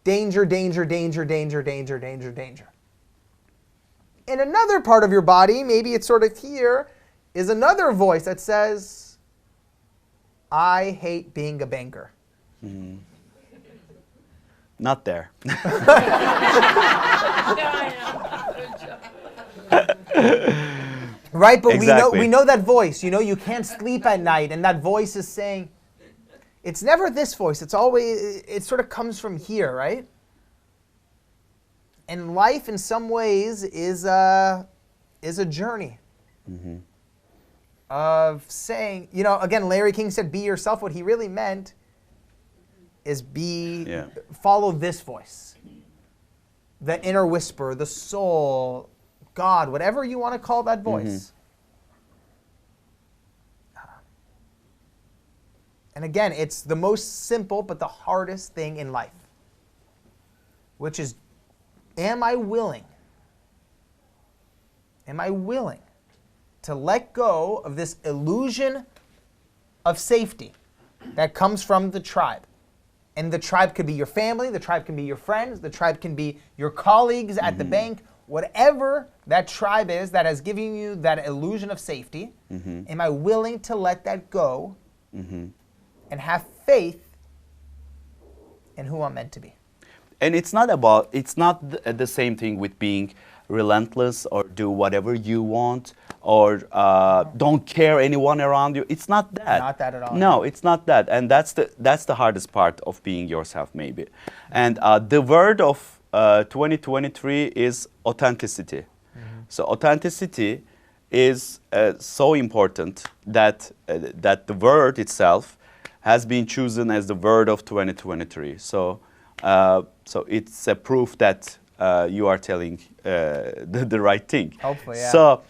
Danger, danger, danger, danger, danger, danger, danger. In another part of your body, maybe it's sort of here, is another voice that says, I hate being a banker. Mm. Not there. Right, but exactly. we know that voice. You know, you can't sleep at night, and that voice is saying, it's never this voice. It's always, it sort of comes from here, right? And life, in some ways, is a journey of saying, you know, again, Larry King said, "Be yourself." What he really meant is follow this voice, the inner whisper, the soul, God, whatever you want to call that voice. And again, it's the most simple but the hardest thing in life, which is, am I willing to let go of this illusion of safety that comes from the tribe? And the tribe could be your family, the tribe can be your friends, the tribe can be your colleagues at the bank, whatever that tribe is that has given you that illusion of safety. Am I willing to let that go? And have faith in who I'm meant to be. And it's not the same thing with being relentless or do whatever you want or don't care anyone around you. It's not that. Not that at all. No, it's not that. And that's the hardest part of being yourself, maybe. And the word of 2023 is authenticity. So authenticity is so important that the word itself has been chosen as the word of 2023. So it's a proof that you are telling the right thing. Hopefully, yeah. So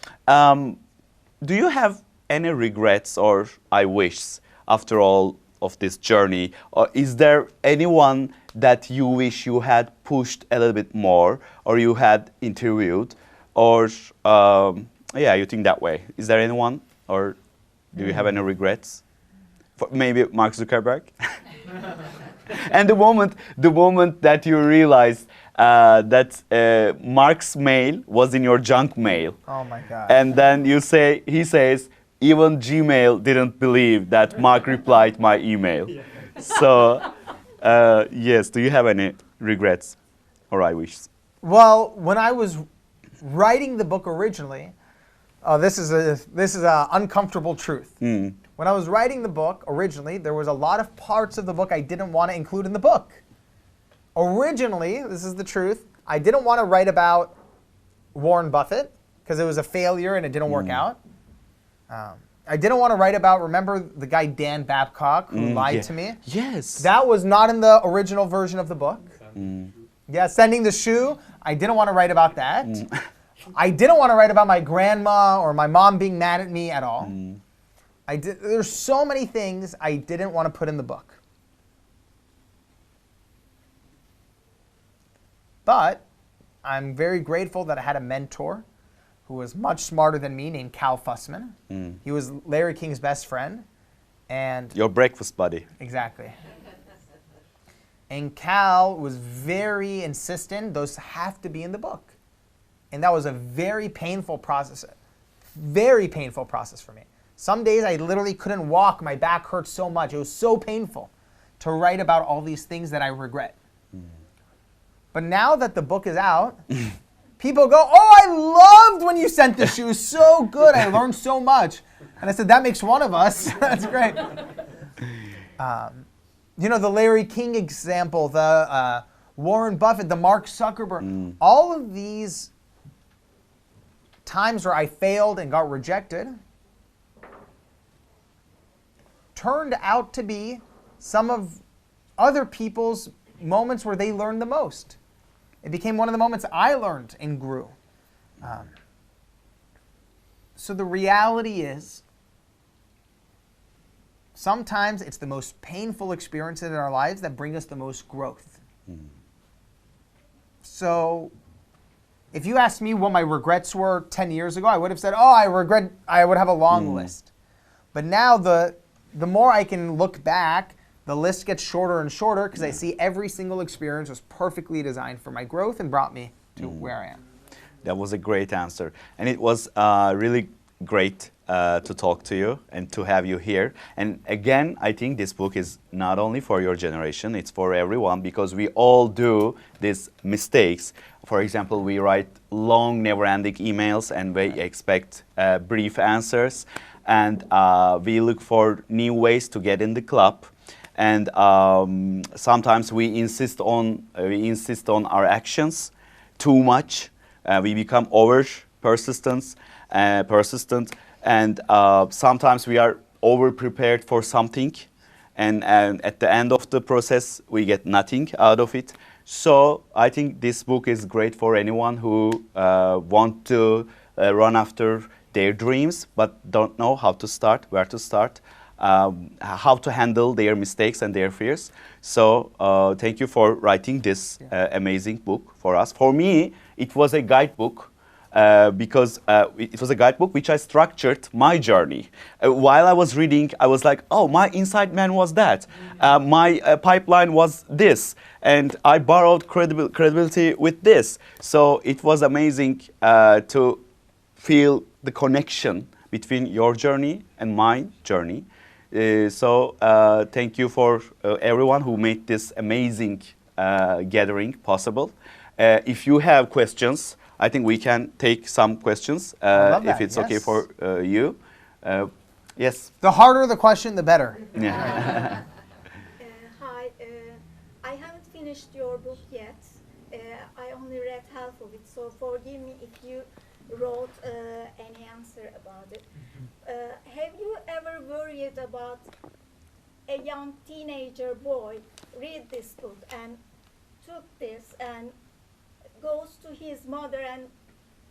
do you have any regrets or I wishes after all of this journey? Or is there anyone that you wish you had pushed a little bit more or you had interviewed? Or, you think that way. Is there anyone? Or do you have any regrets? Maybe Mark Zuckerberg. And the moment that you realized that Mark's mail was in your junk mail. Oh my God. And then he says, even Gmail didn't believe that Mark replied my email. So, yes, do you have any regrets or I wishes? Well, when I was writing the book originally, this is a uncomfortable truth. When I was writing the book originally, there was a lot of parts of the book I didn't want to include in the book. Originally, this is the truth, I didn't want to write about Warren Buffett because it was a failure and it didn't work out. I didn't want to write about, remember the guy Dan Babcock who lied to me? Yes. That was not in the original version of the book. Yeah, sending the shoe, I didn't want to write about that. I didn't want to write about my grandma or my mom being mad at me at all. There's so many things I didn't want to put in the book. But I'm very grateful that I had a mentor who was much smarter than me named Cal Fussman. He was Larry King's best friend. And your breakfast buddy. Exactly. And Cal was very insistent those have to be in the book. And that was a very painful process very painful process for me. Some days I literally couldn't walk. My back hurt so much. It was so painful to write about all these things that I regret. But now that the book is out, people go, oh, I loved when you sent this. She was so good. I learned so much. And I said, that makes one of us. That's great. You know, the Larry King example, the Warren Buffett, the Mark Zuckerberg, all of these times where I failed and got rejected turned out to be some of other people's moments where they learned the most. It became one of the moments I learned and grew. So the reality is, sometimes it's the most painful experiences in our lives that bring us the most growth. So if you asked me what my regrets were 10 years ago, I would have said, oh, I would have a long list. But now the more I can look back, the list gets shorter and shorter because I see every single experience was perfectly designed for my growth and brought me to where I am. That was a great answer. And it was really great to talk to you and to have you here. And again, I think this book is not only for your generation, it's for everyone because we all do these mistakes. For example, we write long, never-ending emails and we expect brief answers. And we look for new ways to get in the club. And sometimes we insist on our actions too much. We become persistent, and sometimes we are over prepared for something, and at the end of the process we get nothing out of it. So I think this book is great for anyone who want to run after their dreams but don't know how to start, where to start, how to handle their mistakes and their fears. So thank you for writing this amazing book for us. For me, it was a guidebook because it was a guidebook which I structured my journey. While I was reading, I was like, oh, my inside man was that. My pipeline was this. And I borrowed credibility with this. So it was amazing to feel the connection between your journey and my journey. So thank you for everyone who made this amazing gathering possible. If you have questions, I think we can take some questions if it's okay for you. Yes. The harder the question, the better. Yeah. Hi, I haven't finished your book yet. I only read half of it, so forgive me if you wrote any answer about it. Have you ever worried about a young teenager boy read this book and took this and goes to his mother and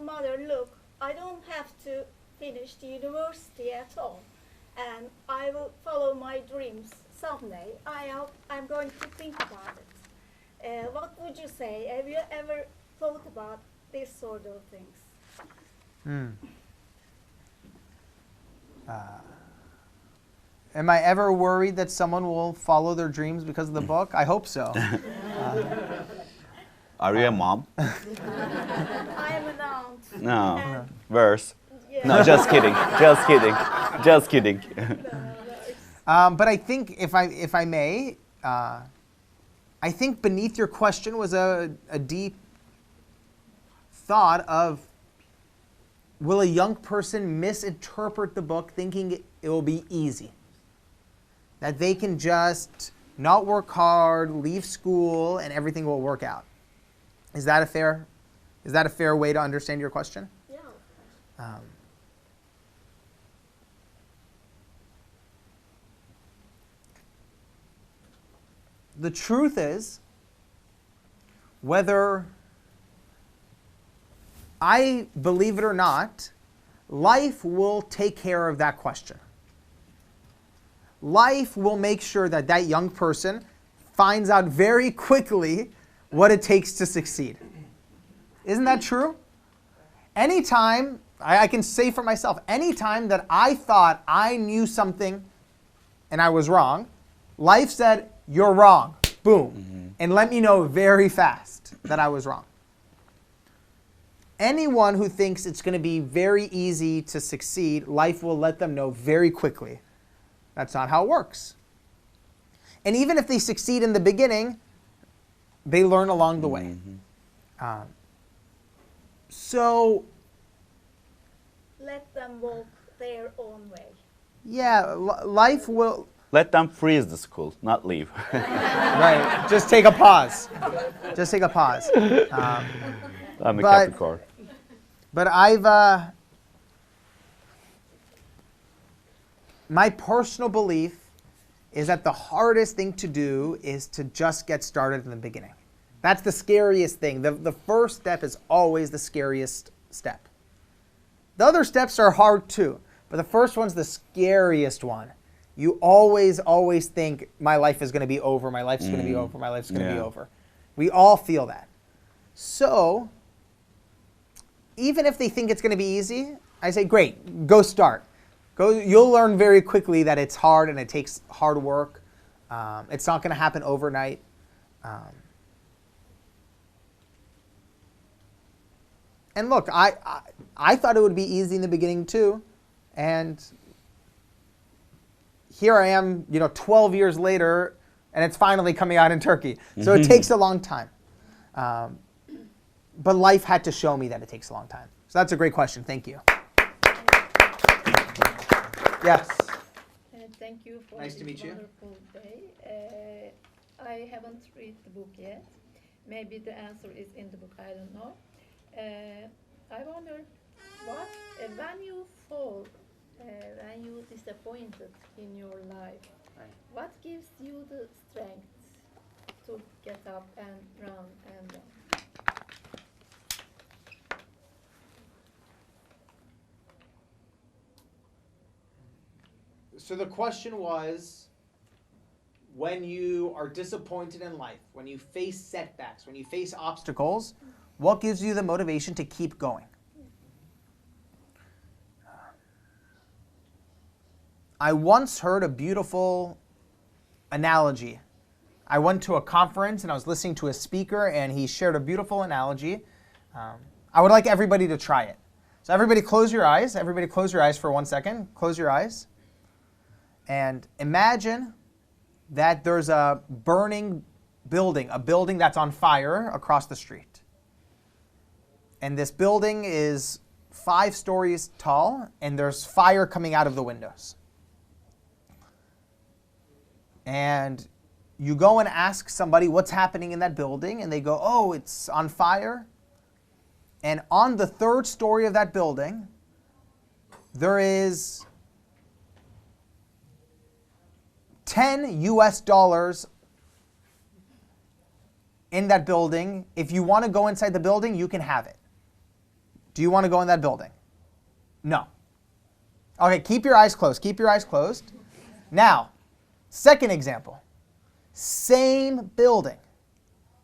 mother, look, I don't have to finish the university at all and I will follow my dreams someday. I'm going to think about it. What would you say? Have you ever thought about this sort of things? Am I ever worried that someone will follow their dreams because of the book? I hope so. Are you a mom? I am an aunt. No. Worse. Yeah. No, just kidding. Just kidding. Just kidding. But I think, if I may, I think beneath your question was a deep thought of, will a young person misinterpret the book thinking it will be easy? That they can just not work hard, leave school, and everything will work out. Is that a fair way to understand your question? Yeah. The truth is, whether I believe it or not, life will take care of that question. Life will make sure that that young person finds out very quickly what it takes to succeed. Isn't that true? Anytime, I can say for myself, anytime that I thought I knew something and I was wrong, life said, you're wrong, boom, and let me know very fast that I was wrong. anyone who thinks it's going to be very easy to succeed, life will let them know very quickly. That's not how it works. And even if they succeed in the beginning, they learn along the way. So, Let them walk their own way. yeah, life will... Let them freeze the school, not leave. Right, just take a pause. Just take a pause. I'm a But- Capricorn. But my personal belief is that the hardest thing to do is to just get started in the beginning. That's the scariest thing. The first step is always the scariest step. The other steps are hard too, but the first one's the scariest one. You always think, my life is going to be over, my life's going to be over, my life's going to be Yeah. over. We all feel that. So, even if they think it's going to be easy, I say, great, go start. You'll learn very quickly that it's hard and it takes hard work. It's not going to happen overnight. And look, I thought it would be easy in the beginning too, and here I am, 12 years later, and it's finally coming out in Turkey. So it takes a long time. But life had to show me that it takes a long time. So that's a great question. Thank you. Yes. Thank you for Nice to this meet you. wonderful day. I haven't read the book yet. Maybe the answer is in the book, I don't know. I wonder what, when you fall, when you disappointed in your life, what gives you the strength to get up and run and run? So the question was, when you are disappointed in life, when you face setbacks, when you face obstacles, what gives you the motivation to keep going? I once heard a beautiful analogy. I went to a conference and I was listening to a speaker and he shared a beautiful analogy. I would like everybody to try it. So everybody close your eyes. Everybody close your eyes for 1 second. Close your eyes. And imagine that there's a burning building, a building that's on fire across the street. And this building is 5 stories tall, and there's fire coming out of the windows. And you go and ask somebody what's happening in that building, and they go, oh, it's on fire. And on the 3rd story of that building, there is $10 in that building. If you want to go inside the building, you can have it. Do you want to go in that building? No. Okay, keep your eyes closed. Keep your eyes closed. Now, second example. Same building.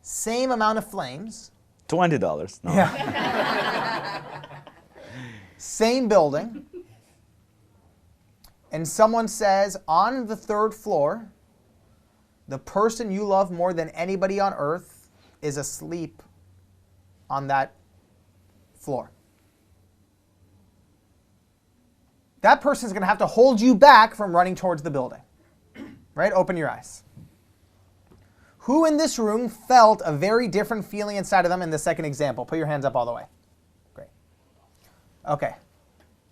Same amount of flames. $20. No. Yeah. Same building. And someone says, on the 3rd floor, the person you love more than anybody on earth is asleep on that floor. That person's going to have to hold you back from running towards the building. Right? Open your eyes. Who in this room felt a very different feeling inside of them in the second example? Put your hands up all the way. Great. Okay.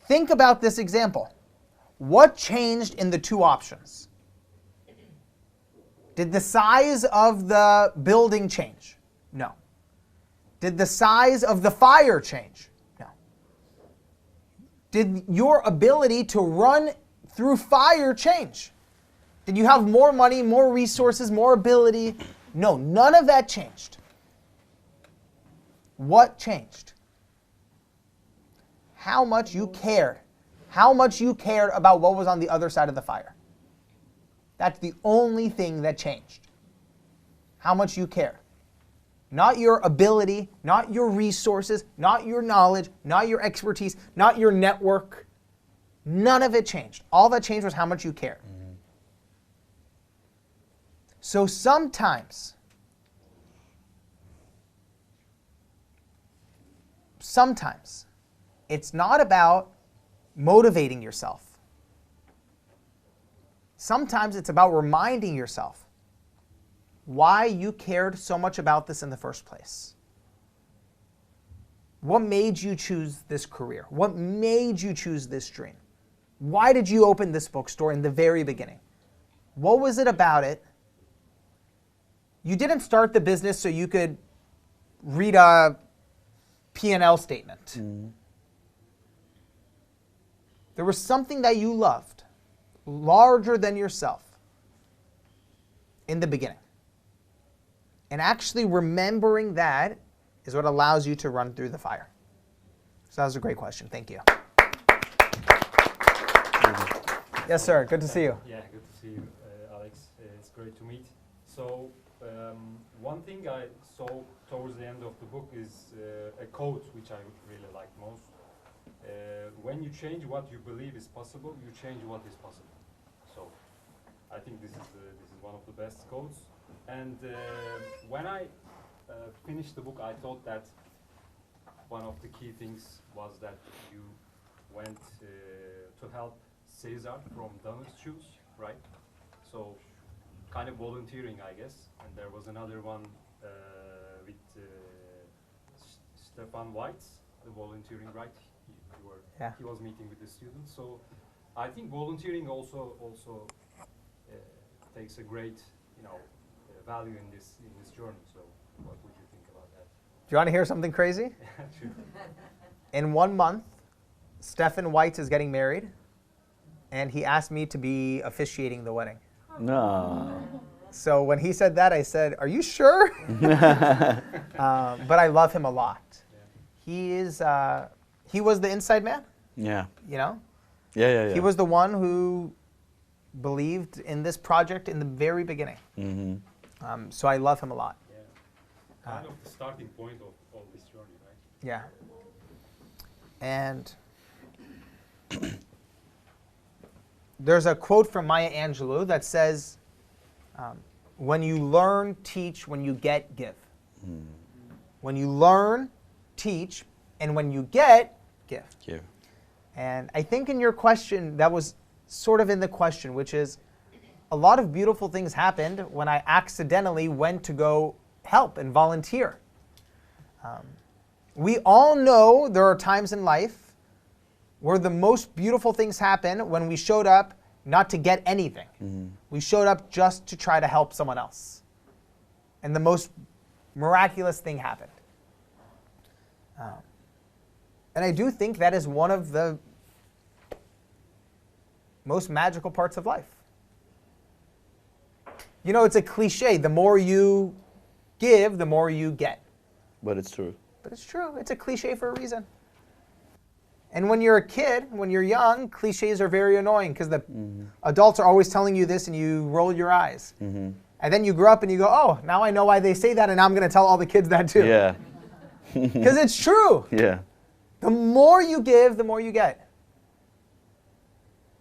Think about this example. What changed in the 2 options? Did the size of the building change? No. Did the size of the fire change? No. Did your ability to run through fire change? Did you have more money, more resources, more ability? No, none of that changed. What changed? How much you cared. How much you cared about what was on the other side of the fire. That's the only thing that changed. How much you cared. Not your ability, not your resources, not your knowledge, not your expertise, not your network. None of it changed. All that changed was how much you cared. So sometimes sometimes it's not about motivating yourself. Sometimes it's about reminding yourself why you cared so much about this in the first place. What made you choose this career? What made you choose this dream? Why did you open this bookstore in the very beginning? What was it about it? You didn't start the business so you could read a P&L statement. There was something that you loved, larger than yourself, in the beginning. And actually remembering that is what allows you to run through the fire. So that was a great question. Thank you. Yes, sir. Good to see you. Yeah, good to see you, Alex. It's great to meet. So, one thing I saw towards the end of the book is a quote which I really like most. When you change what you believe is possible, you change what is possible. So, I think this is one of the best quotes. And when I finished the book, I thought that one of the key things was that you went to help Caesar from Donner's shoes, right? So, kind of volunteering, I guess. And there was another one with Stefan Weitz, the volunteering, right? He was meeting with the students. So, I think volunteering also takes a great, value in this journey. So, what would you think about that? Do you want to hear something crazy? Sure. In 1 month, Stefan Weitz is getting married, and he asked me to be officiating the wedding. No. So when he said that, I said, "Are you sure?" But I love him a lot. Yeah. He was the inside man. Yeah. You know, Yeah. he was the one who believed in this project in the very beginning. Mm-hmm. So I love him a lot. Yeah. Kind of the starting point of all this journey, right? Yeah. And there's a quote from Maya Angelou that says, when you learn, teach, when you get, give. When you learn, teach, and when you get, give. Yeah. And I think in your question, that was sort of in the question, which is a lot of beautiful things happened when I accidentally went to go help and volunteer. We all know there are times in life where the most beautiful things happen when we showed up not to get anything. We showed up just to try to help someone else. And the most miraculous thing happened. And I do think that is one of the most magical parts of life. You know, it's a cliche. The more you give, the more you get. But it's true. But it's true. It's a cliche for a reason. And when you're a kid, when you're young, cliches are very annoying because the adults are always telling you this and you roll your eyes. And then you grow up and you go, oh, now I know why they say that and now I'm going to tell all the kids that too. Yeah. Because it's true. Yeah. The more you give, the more you get.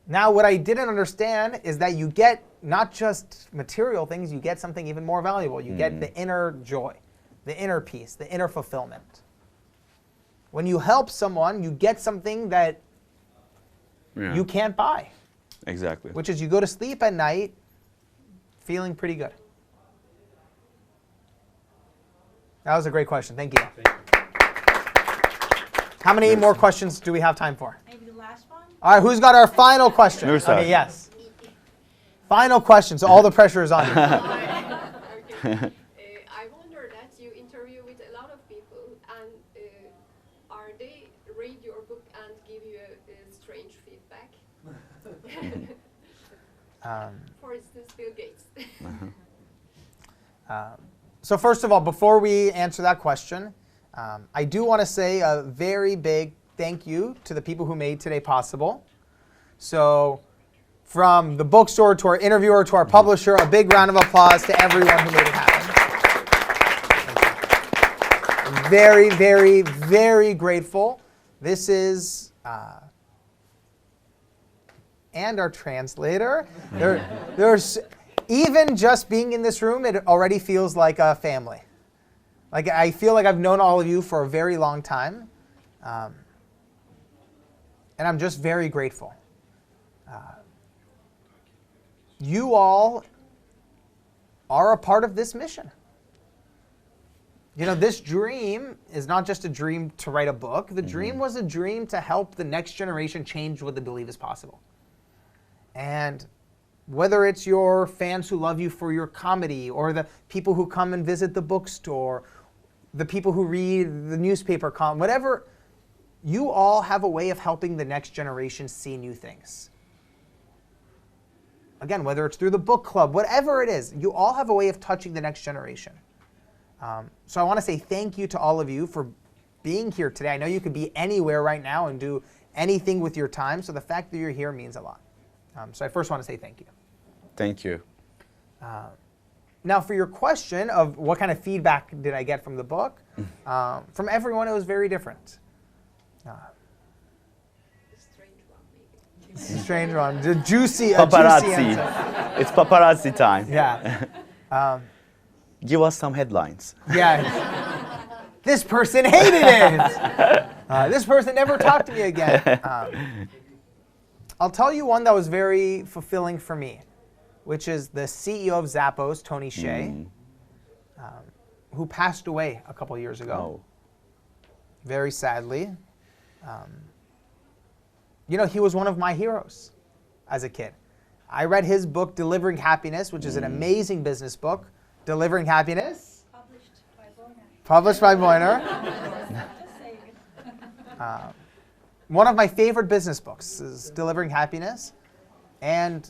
Now, what I didn't understand is that you get not just material things, you get something even more valuable. You get the inner joy, the inner peace, the inner fulfillment. When you help someone, you get something that you can't buy. Exactly. Which is you go to sleep at night feeling pretty good. That was a great question. Thank you. Thank you. How many more questions do we have time for? Maybe the last one? All right, who's got our final question? Nursa. Okay, yes. Final question, so all the pressure is on you. Okay. I wonder that you interview with a lot of people, and are they read your book and give you a strange feedback? For instance, Bill Gates. So first of all, before we answer that question, I do want to say a very big thank you to the people who made today possible. So from the bookstore to our interviewer to our publisher, a big round of applause to everyone who made it happen. I'm very, very, very grateful. This is, and our translator. There's, even just being in this room, it already feels like a family. Like I feel like I've known all of you for a very long time. And I'm just very grateful. You all are a part of this mission. You know, this dream is not just a dream to write a book. The dream was a dream to help the next generation change what they believe is possible. And whether it's your fans who love you for your comedy, or the people who come and visit the bookstore, the people who read the newspaper column, whatever, you all have a way of helping the next generation see new things. Again, whether it's through the book club, whatever it is, you all have a way of touching the next generation. So I want to say thank you to all of you for being here today. I know you could be anywhere right now and do anything with your time, so the fact that you're here means a lot. So I first want to say thank you. Thank you. Now, for your question of what kind of feedback did I get from the book, from everyone it was very different. Strange one, maybe. Strange one, the juicy, juicy Paparazzi. answer. It's paparazzi time. Yeah. Give us some headlines. Yeah. This person hated it. This person never talked to me again. I'll tell you one that was very fulfilling for me, which is the CEO of Zappos, Tony Hsieh, who passed away a couple years ago. Oh. Very sadly. You know, he was one of my heroes as a kid. I read his book, Delivering Happiness, which is an amazing business book. Delivering Happiness. Published by Boyner. One of my favorite business books is Delivering Happiness. And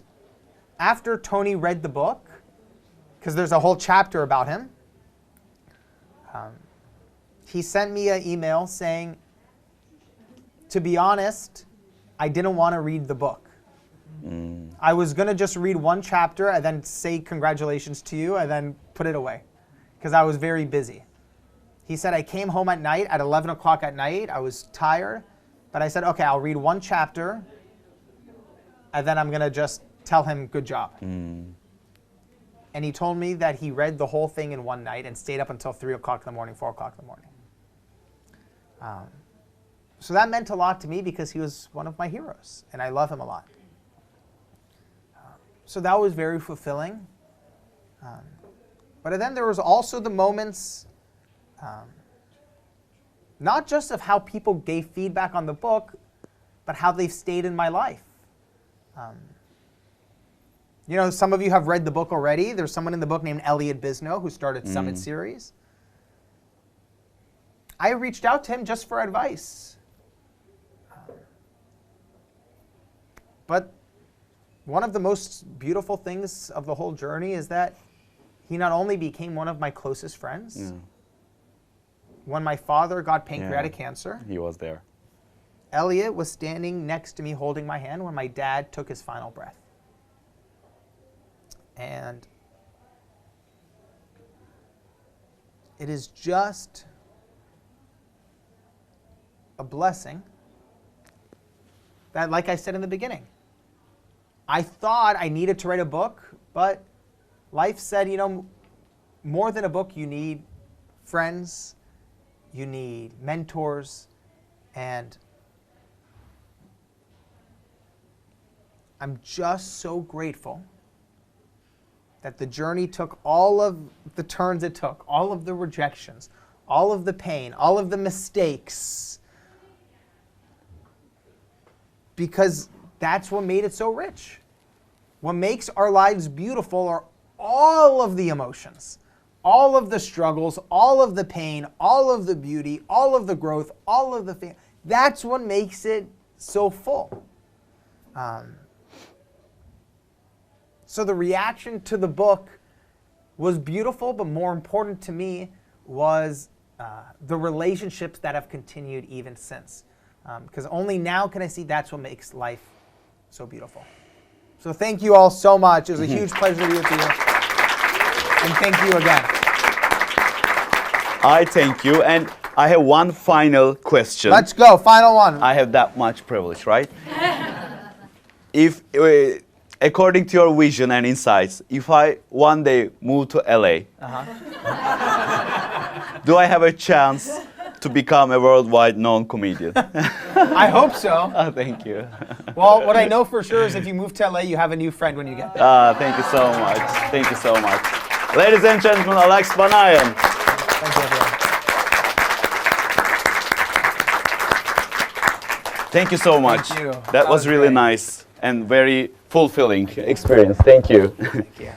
after Tony read the book, because there's a whole chapter about him, he sent me an email saying, to be honest, I didn't want to read the book. I was going to just read one chapter and then say congratulations to you and then put it away because I was very busy. He said, I came home at night at 11 o'clock at night. I was tired, but I said, okay, I'll read one chapter and then I'm going to just tell him good job. And he told me that he read the whole thing in one night and stayed up until 3 o'clock in the morning, 4 o'clock in the morning. So that meant a lot to me because he was one of my heroes and I love him a lot. So that was very fulfilling. But then there was also the moments, not just of how people gave feedback on the book, but how they've stayed in my life. You know, some of you have read the book already. There's someone in the book named Elliot Bisnow who started Summit Series. I reached out to him just for advice. But one of the most beautiful things of the whole journey is that he not only became one of my closest friends, when my father got pancreatic cancer, He was there. Elliot was standing next to me holding my hand when my dad took his final breath. And it is just a blessing that, like I said in the beginning, I thought I needed to write a book, but life said, you know, more than a book, you need friends, you need mentors, and I'm just so grateful that the journey took all of the turns it took, all of the rejections, all of the pain, all of the mistakes, because that's what made it so rich. What makes our lives beautiful are all of the emotions, all of the struggles, all of the pain, all of the beauty, all of the growth, all of the that's what makes it so full. So the reaction to the book was beautiful, but more important to me was the relationships that have continued even since. Because only now can I see that's what makes life so beautiful. So thank you all so much. It was a huge pleasure to be with you. And thank you again. I thank you. And I have one final question. Let's go. Final one. I have that much privilege, right? If, according to your vision and insights, if I one day move to LA, do I have a chance to become a worldwide known comedian. I hope so. Thank you. Well, what I know for sure is if you move to LA, you have a new friend when you get there. Thank you so much. Thank you so much. Ladies and gentlemen, Alex Banayan. Thank you, everyone. Thank you so much. Thank you. That was really great. nice and very fulfilling experience. Thank you. Thank you.